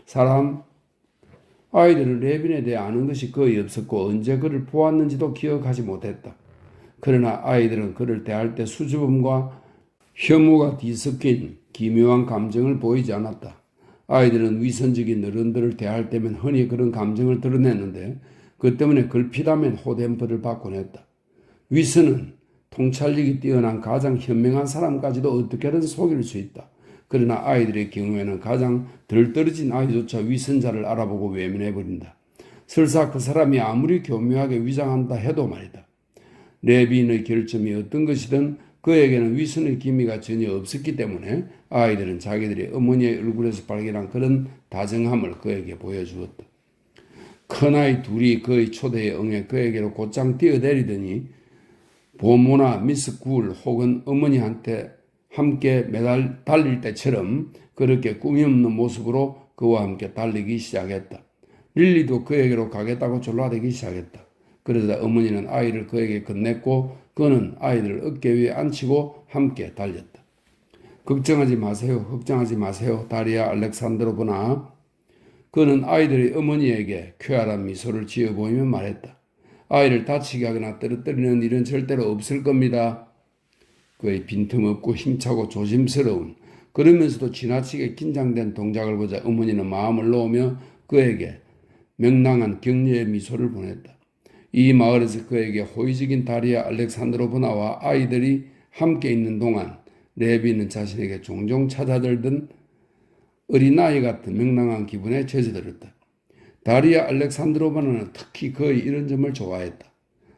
사람? 아이들은 레빈에 대해 아는 것이 거의 없었고 언제 그를 보았는지도 기억하지 못했다. 그러나 아이들은 그를 대할 때 수줍음과 혐오가 뒤섞인 기묘한 감정을 보이지 않았다. 아이들은 위선적인 어른들을 대할 때면 흔히 그런 감정을 드러냈는데 그 때문에 걸핏하면 호된 벌을 받곤 했다. 위선은 통찰력이 뛰어난 가장 현명한 사람까지도 어떻게든 속일 수 있다. 그러나 아이들의 경우에는 가장 덜 떨어진 아이조차 위선자를 알아보고 외면해버린다. 설사 그 사람이 아무리 교묘하게 위장한다 해도 말이다. 레빈의 결점이 어떤 것이든 그에게는 위선의 기미가 전혀 없었기 때문에 아이들은 자기들의 어머니의 얼굴에서 발견한 그런 다정함을 그에게 보여주었다. 큰아이 둘이 그의 초대에 응해 그에게로 곧장 뛰어내리더니 보모나 미스 굴 혹은 어머니한테 함께 매달 달릴 때처럼 그렇게 꿈이 없는 모습으로 그와 함께 달리기 시작했다. 릴리도 그에게로 가겠다고 졸라대기 시작했다. 그러자 어머니는 아이를 그에게 건넸고 그는 아이들을 어깨 위에 앉히고 함께 달렸다. 걱정하지 마세요. 걱정하지 마세요. 다리아 알렉산드로브나. 그는 아이들의 어머니에게 쾌활한 미소를 지어 보이며 말했다. 아이를 다치게 하거나 떨어뜨리는 일은 절대로 없을 겁니다. 그의 빈틈없고 힘차고 조심스러운 그러면서도 지나치게 긴장된 동작을 보자 어머니는 마음을 놓으며 그에게 명랑한 격려의 미소를 보냈다. 이 마을에서 그에게 호의적인 다리아 알렉산드로브나와 아이들이 함께 있는 동안 레비는 자신에게 종종 찾아들던 어린아이 같은 명랑한 기분에 젖어들었다. 다리아 알렉산드로브나는 특히 그의 이런 점을 좋아했다.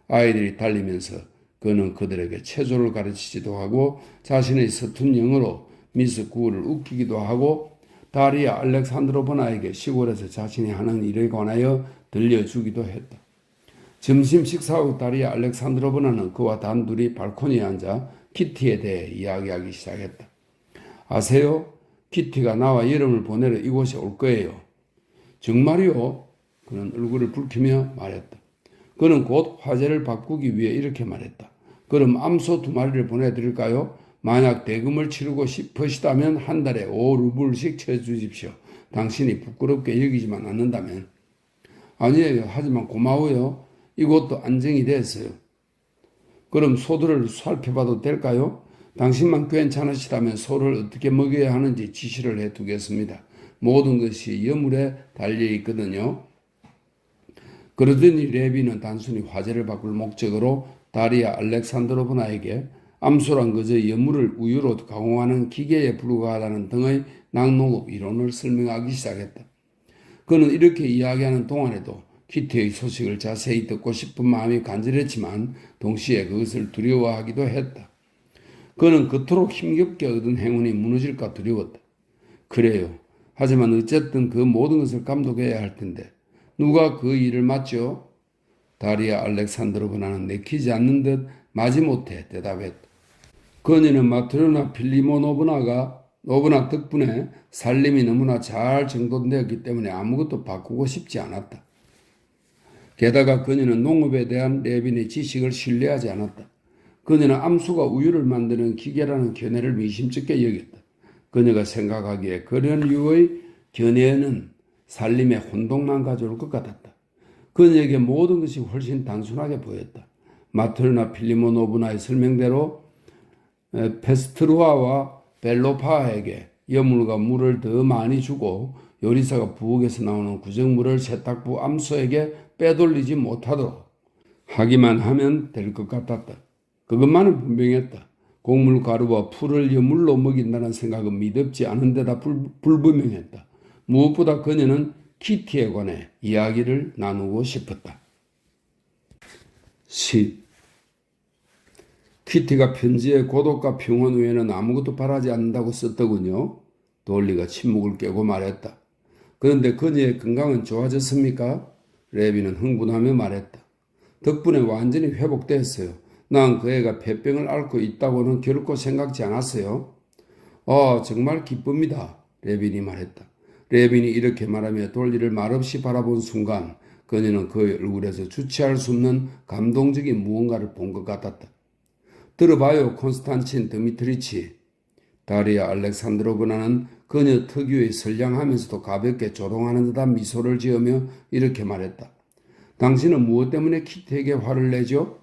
아이들이 달리면서 그는 그들에게 체조를 가르치지도 하고 자신의 서툰 영어로 미스 구를 웃기기도 하고 다리아 알렉산드로브나에게 시골에서 자신이 하는 일에 관하여 들려주기도 했다. 점심 식사 후 다리아 알렉산드로브나는 그와 단둘이 발코니에 앉아 키티에 대해 이야기하기 시작했다. 아세요? 키티가 나와 여름을 보내러 이곳에 올 거예요. 정말이요? 그는 얼굴을 붉히며 말했다. 그는 곧 화제를 바꾸기 위해 이렇게 말했다. 그럼 암소 2마리를 보내드릴까요? 만약 대금을 치르고 싶으시다면 한 달에 5루블씩 쳐주십시오. 당신이 부끄럽게 여기지만 않는다면. 아니에요. 하지만 고마워요. 이곳도 안정이 됐어요. 그럼 소들을 살펴봐도 될까요? 당신만 괜찮으시다면 소를 어떻게 먹여야 하는지 지시를 해두겠습니다. 모든 것이 여물에 달려있거든요. 그러더니 레비는 단순히 화제를 바꿀 목적으로 다리아 알렉산드로브나에게 암소란 그저 여물을 우유로 가공하는 기계에 불과하다는 등의 낙농업 이론을 설명하기 시작했다. 그는 이렇게 이야기하는 동안에도 키티의 소식을 자세히 듣고 싶은 마음이 간절했지만 동시에 그것을 두려워하기도 했다. 그는 그토록 힘겹게 얻은 행운이 무너질까 두려웠다. 그래요. 하지만 어쨌든 그 모든 것을 감독해야 할 텐데 누가 그 일을 맡죠? 다리아 알렉산드로브나는 내키지 않는 듯 마지못해 대답했다. 그녀는 마트로나 필리모노브나 덕분에 살림이 너무나 잘 정돈되었기 때문에 아무것도 바꾸고 싶지 않았다. 게다가 그녀는 농업에 대한 레빈의 지식을 신뢰하지 않았다. 그녀는 암소가 우유를 만드는 기계라는 견해를 미심쩍게 여겼다. 그녀가 생각하기에 그런 류의 견해는 살림에 혼동만 가져올 것 같았다. 그녀에게 모든 것이 훨씬 단순하게 보였다. 마트르나 필리모노브나의 설명대로 페스트루아와 벨로파에게 여물과 물을 더 많이 주고 요리사가 부엌에서 나오는 구정물을 세탁부 암소에게 빼돌리지 못하도록 하기만 하면 될 것 같았다. 그것만은 분명했다. 곡물 가루와 풀을 여물로 먹인다는 생각은 미덥지 않은 데다 불분명했다. 무엇보다 그녀는 키티에 관해 이야기를 나누고 싶었다. 10. 키티가 편지에 고독과 평온 외에는 아무것도 바라지 않는다고 썼더군요. 돌리가 침묵을 깨고 말했다. 그런데 그녀의 건강은 좋아졌습니까? 레비는 흥분하며 말했다. 덕분에 완전히 회복됐어요. 난 그 애가 폐병을 앓고 있다고는 결코 생각지 않았어요. 정말 기쁩니다. 레빈이 말했다. 레빈이 이렇게 말하며 돌리를 말없이 바라본 순간 그녀는 그의 얼굴에서 주체할 수 없는 감동적인 무언가를 본 것 같았다. 들어봐요, 콘스탄친 드미트리치. 다리아 알렉산드로브나는 그녀 특유의 선량하면서도 가볍게 조롱하는 듯한 미소를 지으며 이렇게 말했다. 당신은 무엇 때문에 키티에게 화를 내죠?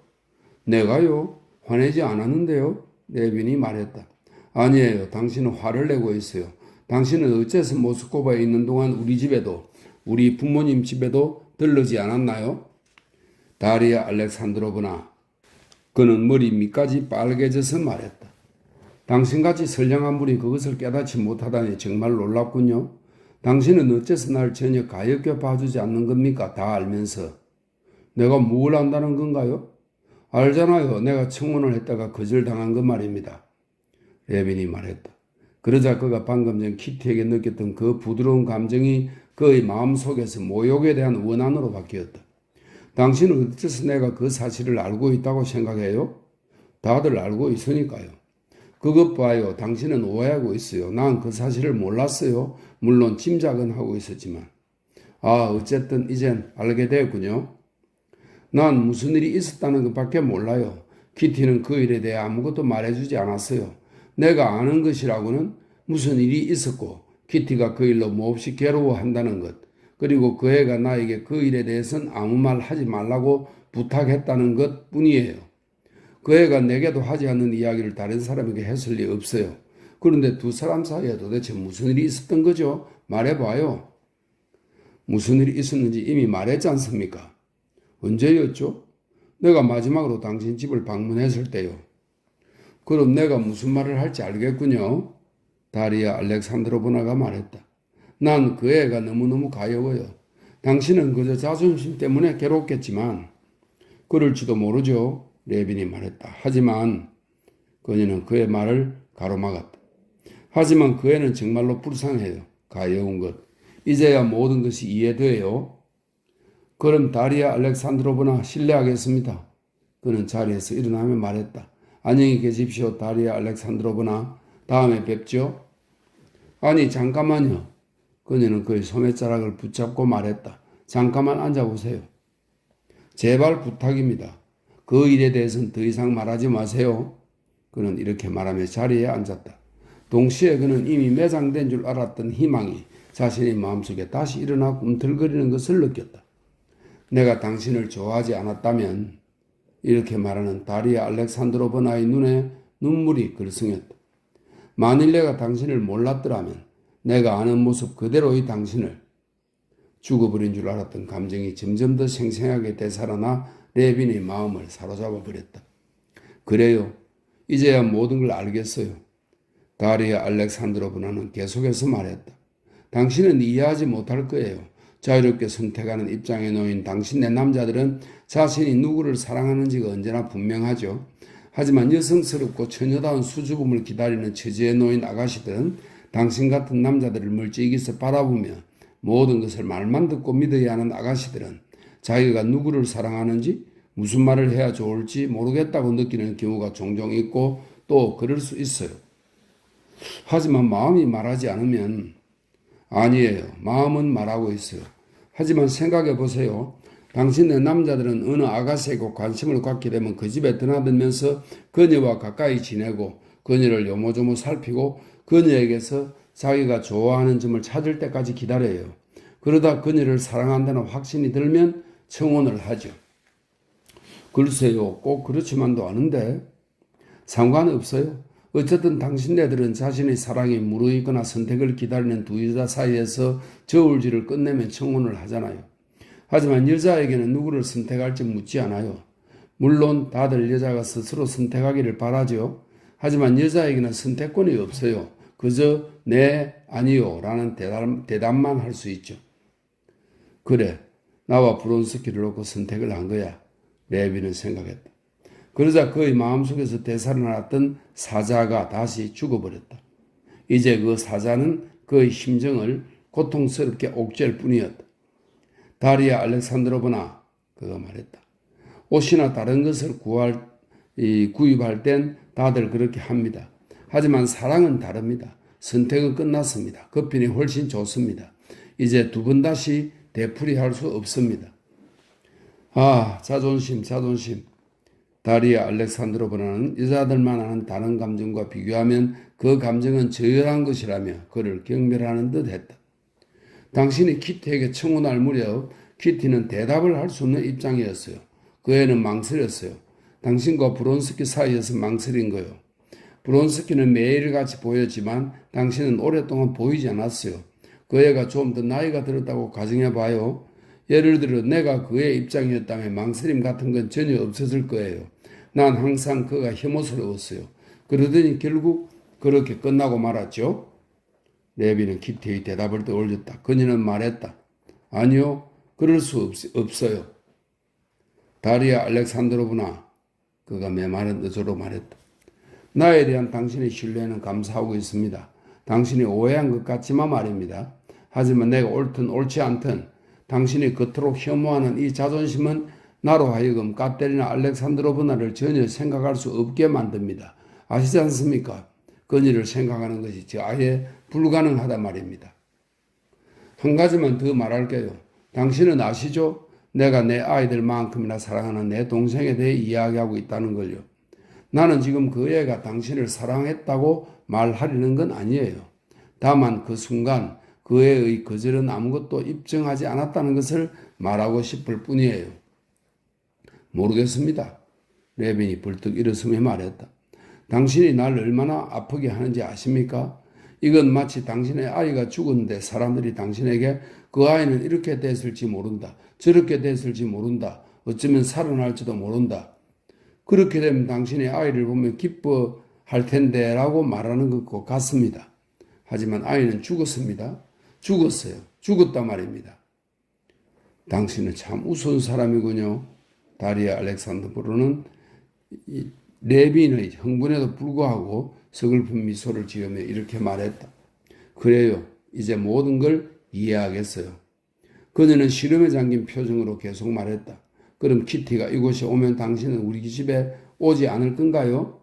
내가요? 화내지 않았는데요? 레빈이 말했다. 아니에요. 당신은 화를 내고 있어요. 당신은 어째서 모스크바에 있는 동안 우리 집에도 우리 부모님 집에도 들르지 않았나요? 다리아 알렉산드로브나. 그는 머리 밑까지 빨개져서 말했다. 당신같이 선량한 분이 그것을 깨닫지 못하다니 정말 놀랍군요. 당신은 어째서 날 전혀 가엾게 봐주지 않는 겁니까? 다 알면서. 내가 뭘 안다는 건가요? 알잖아요. 내가 청혼을 했다가 거절당한 것 말입니다. 레빈이 말했다. 그러자 그가 방금 전 키티에게 느꼈던 그 부드러운 감정이 그의 마음속에서 모욕에 대한 원한으로 바뀌었다. 당신은 어째서 내가 그 사실을 알고 있다고 생각해요? 다들 알고 있으니까요. 그것 봐요. 당신은 오해하고 있어요. 난 그 사실을 몰랐어요. 물론 짐작은 하고 있었지만. 어쨌든 이젠 알게 됐군요. 난 무슨 일이 있었다는 것밖에 몰라요. 키티는 그 일에 대해 아무것도 말해주지 않았어요. 내가 아는 것이라고는 무슨 일이 있었고 키티가 그 일로 몹시 괴로워한다는 것, 그리고 그 애가 나에게 그 일에 대해서는 아무 말 하지 말라고 부탁했다는 것 뿐이에요. 그 애가 내게도 하지 않는 이야기를 다른 사람에게 했을 리 없어요. 그런데 두 사람 사이에 도대체 무슨 일이 있었던 거죠? 말해봐요. 무슨 일이 있었는지 이미 말했지 않습니까? 언제였죠? 내가 마지막으로 당신 집을 방문했을 때요. 그럼 내가 무슨 말을 할지 알겠군요. 다리아 알렉산드로브나가 말했다. 난 그 애가 너무너무 가여워요. 당신은 그저 자존심 때문에 괴롭겠지만 그럴지도 모르죠. 레빈이 말했다. 하지만 그녀는 그의 말을 가로막았다. 하지만 그 애는 정말로 불쌍해요. 가여운 것. 이제야 모든 것이 이해돼요. 그럼 다리아 알렉산드로브나 실례하겠습니다. 그는 자리에서 일어나며 말했다. 안녕히 계십시오. 다리아 알렉산드로브나. 다음에 뵙죠. 아니 잠깐만요. 그녀는 그의 소매자락을 붙잡고 말했다. 잠깐만 앉아보세요. 제발 부탁입니다. 그 일에 대해서는 더 이상 말하지 마세요. 그는 이렇게 말하며 자리에 앉았다. 동시에 그는 이미 매장된 줄 알았던 희망이 자신의 마음속에 다시 일어나 꿈틀거리는 것을 느꼈다. 내가 당신을 좋아하지 않았다면, 이렇게 말하는 다리아 알렉산드로브나의 눈에 눈물이 글썽였다. 만일 내가 당신을 몰랐더라면 내가 아는 모습 그대로의 당신을, 죽어버린 줄 알았던 감정이 점점 더 생생하게 되살아나 레빈의 마음을 사로잡아 버렸다. 그래요. 이제야 모든 걸 알겠어요. 다리아 알렉산드로브나는 계속해서 말했다. 당신은 이해하지 못할 거예요. 자유롭게 선택하는 입장에 놓인 당신네 남자들은 자신이 누구를 사랑하는지가 언제나 분명하죠. 하지만 여성스럽고 처녀다운 수줍음을 기다리는 처지에 놓인 아가씨들은 당신 같은 남자들을 멀찍이서 바라보며 모든 것을 말만 듣고 믿어야 하는 아가씨들은 자기가 누구를 사랑하는지 무슨 말을 해야 좋을지 모르겠다고 느끼는 경우가 종종 있고 또 그럴 수 있어요. 하지만 마음이 말하지 않으면, 아니에요. 마음은 말하고 있어요. 하지만 생각해 보세요. 당신의 남자들은 어느 아가씨에게 관심을 갖게 되면 그 집에 드나들면서 그녀와 가까이 지내고 그녀를 요모조모 살피고 그녀에게서 자기가 좋아하는 점을 찾을 때까지 기다려요. 그러다 그녀를 사랑한다는 확신이 들면 청혼을 하죠. 글쎄요, 꼭 그렇지만도 않은데 상관없어요. 어쨌든 당신네들은 자신의 사랑이 무르익거나 선택을 기다리는 두 여자 사이에서 저울질을 끝내면 청혼을 하잖아요. 하지만 여자에게는 누구를 선택할지 묻지 않아요. 물론 다들 여자가 스스로 선택하기를 바라죠. 하지만 여자에게는 선택권이 없어요. 그저 네, 아니요 라는 대답만 할 수 있죠. 그래, 나와 브론스키를 놓고 선택을 한 거야. 레빈은 생각했다. 그러자 그의 마음속에서 되살아났던 사자가 다시 죽어버렸다. 이제 그 사자는 그의 심정을 고통스럽게 옥죄할 뿐이었다. 다리아 알렉산드로브나, 그가 말했다. 옷이나 다른 것을 구입할 땐 다들 그렇게 합니다. 하지만 사랑은 다릅니다. 선택은 끝났습니다. 그 편이 훨씬 좋습니다. 이제 두 번 다시 되풀이할 수 없습니다. 자존심. 다리아 알렉산드로브나는 여자들만 아는 다른 감정과 비교하면 그 감정은 저열한 것이라며 그를 경멸하는 듯 했다. 당신이 키티에게 청혼할 무렵 키티는 대답을 할 수 없는 입장이었어요. 그 애는 망설였어요. 당신과 브론스키 사이에서 망설인 거요. 브론스키는 매일같이 보였지만 당신은 오랫동안 보이지 않았어요. 그 애가 좀 더 나이가 들었다고 가정해봐요. 예를 들어 내가 그의 입장이었다면 망설임 같은 건 전혀 없었을 거예요. 난 항상 그가 혐오스러웠어요. 그러더니 결국 그렇게 끝나고 말았죠. 레비는 키티의 대답을 떠올렸다. 그녀는 말했다. 아니요, 그럴 수 없어요. 다리아 알렉산드로브나, 그가 메마른 어조로 말했다. 나에 대한 당신의 신뢰는 감사하고 있습니다. 당신이 오해한 것 같지만 말입니다. 하지만 내가 옳든 옳지 않든 당신이 그토록 혐오하는 이 자존심은 나로 하여금 까테리나 알렉산드로브나를 전혀 생각할 수 없게 만듭니다. 아시지 않습니까? 그녀를 생각하는 것이 아예 불가능하단 말입니다. 한 가지만 더 말할게요. 당신은 아시죠? 내가 내 아이들만큼이나 사랑하는 내 동생에 대해 이야기하고 있다는 걸요. 나는 지금 그 애가 당신을 사랑했다고 말하려는 건 아니에요. 다만 그 순간 그 애의 거절은 아무것도 입증하지 않았다는 것을 말하고 싶을 뿐이에요. 모르겠습니다. 레빈이 벌떡 일어서며 말했다. 당신이 날 얼마나 아프게 하는지 아십니까? 이건 마치 당신의 아이가 죽었는데 사람들이 당신에게 그 아이는 이렇게 됐을지 모른다. 저렇게 됐을지 모른다. 어쩌면 살아날지도 모른다. 그렇게 되면 당신의 아이를 보면 기뻐할 텐데 라고 말하는 것과 같습니다. 하지만 아이는 죽었습니다. 죽었어요. 죽었단 말입니다. 당신은 참 우스운 사람이군요. 다리아 알렉산드로는 레빈의 흥분에도 불구하고 서글픈 미소를 지으며 이렇게 말했다. 그래요. 이제 모든 걸 이해하겠어요. 그녀는 시름에 잠긴 표정으로 계속 말했다. 그럼 키티가 이곳에 오면 당신은 우리 집에 오지 않을 건가요?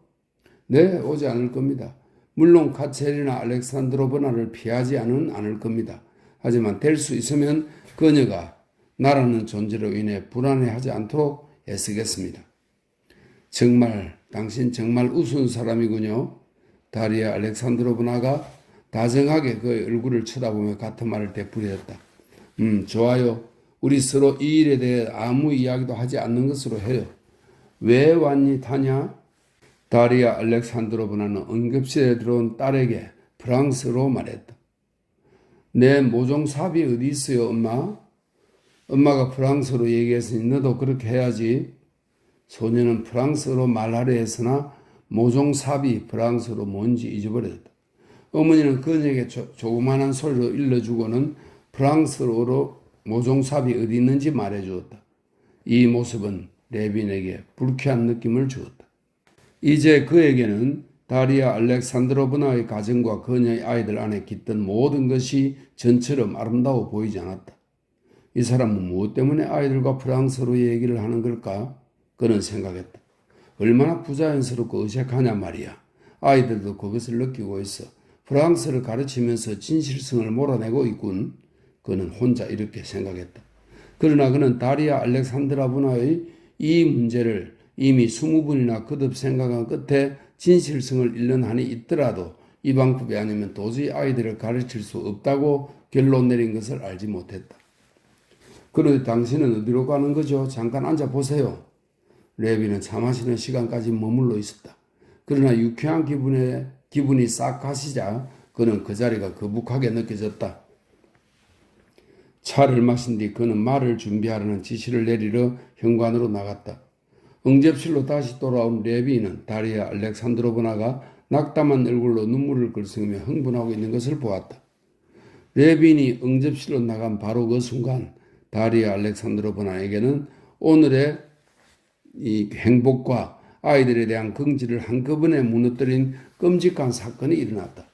네, 오지 않을 겁니다. 물론 카체리나 알렉산드로브나를 피하지 않을 겁니다. 하지만 될 수 있으면 그녀가 나라는 존재로 인해 불안해하지 않도록 애쓰겠습니다. 정말 당신 정말 우스운 사람이군요. 다리아 알렉산드로브나가 다정하게 그의 얼굴을 쳐다보며 같은 말을 되풀이했다. 좋아요. 우리 서로 이 일에 대해 아무 이야기도 하지 않는 것으로 해요. 왜 왔니 타냐? 다리아 알렉산드로브나는 응급실에 들어온 딸에게 프랑스어로 말했다. 내 모종삽이 어디 있어요, 엄마? 엄마가 프랑스어로 얘기했으니 너도 그렇게 해야지. 소녀는 프랑스어로 말하려 했으나 모종삽이 프랑스어로 뭔지 잊어버렸다. 어머니는 그녀에게 조그마한 소리로 일러주고는 프랑스어로 모종삽이 어디 있는지 말해주었다. 이 모습은 레빈에게 불쾌한 느낌을 주었다. 이제 그에게는 다리아 알렉산드로브나의 가정과 그녀의 아이들 안에 깃든 모든 것이 전처럼 아름다워 보이지 않았다. 이 사람은 무엇 때문에 아이들과 프랑스어로 얘기를 하는 걸까? 그는 생각했다. 얼마나 부자연스럽고 어색하냐 말이야. 아이들도 그것을 느끼고 있어. 프랑스어를 가르치면서 진실성을 몰아내고 있군. 그는 혼자 이렇게 생각했다. 그러나 그는 다리아 알렉산드로브나의 이 문제를 이미 20번이나 거듭 생각한 끝에 진실성을 잃는 한이 있더라도 이 방법이 아니면 도저히 아이들을 가르칠 수 없다고 결론 내린 것을 알지 못했다. 그런데 당신은 어디로 가는 거죠? 잠깐 앉아보세요. 레비는 차 마시는 시간까지 머물러 있었다. 그러나 유쾌한 기분이 싹 가시자 그는 그 자리가 거북하게 느껴졌다. 차를 마신 뒤 그는 말을 준비하라는 지시를 내리러 현관으로 나갔다. 응접실로 다시 돌아온 레비는 다리아 알렉산드로브나가 낙담한 얼굴로 눈물을 글썽이며 흥분하고 있는 것을 보았다. 레빈이 응접실로 나간 바로 그 순간 다리아 알렉산드로브나에게는 오늘의 이 행복과 아이들에 대한 긍지를 한꺼번에 무너뜨린 끔찍한 사건이 일어났다.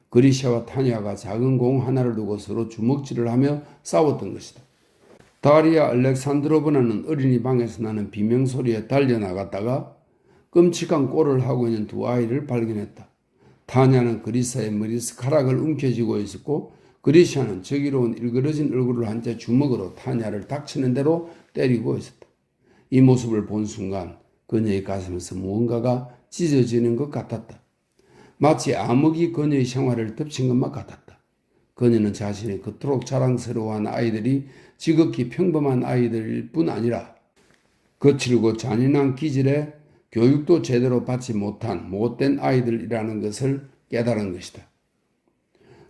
그리샤와 타냐가 작은 공 하나를 두고 서로 주먹질을 하며 싸웠던 것이다. 다리아 알렉산드로브나는 어린이 방에서 나는 비명소리에 달려나갔다가 끔찍한 꼴을 하고 있는 두 아이를 발견했다. 타냐는 그리샤의 머리스카락을 움켜쥐고 있었고 그리샤는 저기로운 일그러진 얼굴을 한 채 주먹으로 타냐를 닥치는 대로 때리고 있었다. 이 모습을 본 순간 그녀의 가슴에서 무언가가 찢어지는 것 같았다. 마치 암흑이 그녀의 생활을 덮친 것만 같았다. 그녀는 자신이 그토록 자랑스러워한 아이들이 지극히 평범한 아이들일 뿐 아니라 거칠고 잔인한 기질에 교육도 제대로 받지 못한 못된 아이들이라는 것을 깨달은 것이다.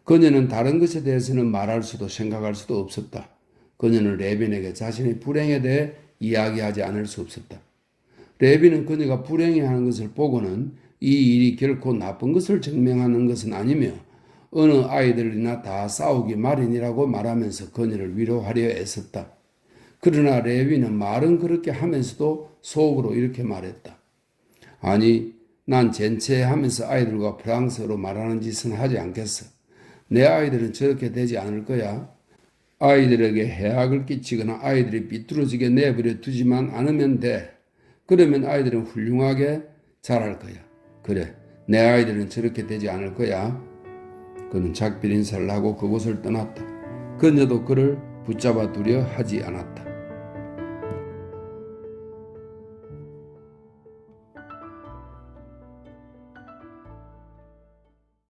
그녀는 다른 것에 대해서는 말할 수도 생각할 수도 없었다. 그녀는 레빈에게 자신의 불행에 대해 이야기하지 않을 수 없었다. 레빈은 그녀가 불행해하는 것을 보고는 이 일이 결코 나쁜 것을 증명하는 것은 아니며 어느 아이들이나 다 싸우기 마련이라고 말하면서 그녀를 위로하려 애썼다. 그러나 레빈은 말은 그렇게 하면서도 속으로 이렇게 말했다. 아니, 난 젠체하면서 아이들과 프랑스어로 말하는 짓은 하지 않겠어. 내 아이들은 저렇게 되지 않을 거야. 아이들에게 해악을 끼치거나 아이들이 삐뚤어지게 내버려 두지만 않으면 돼. 그러면 아이들은 훌륭하게 자랄 거야. 그래, 내 아이들은 저렇게 되지 않을 거야. 그는 작별 인사를 하고 그곳을 떠났다. 그녀도 그를 붙잡아 두려 하지 않았다.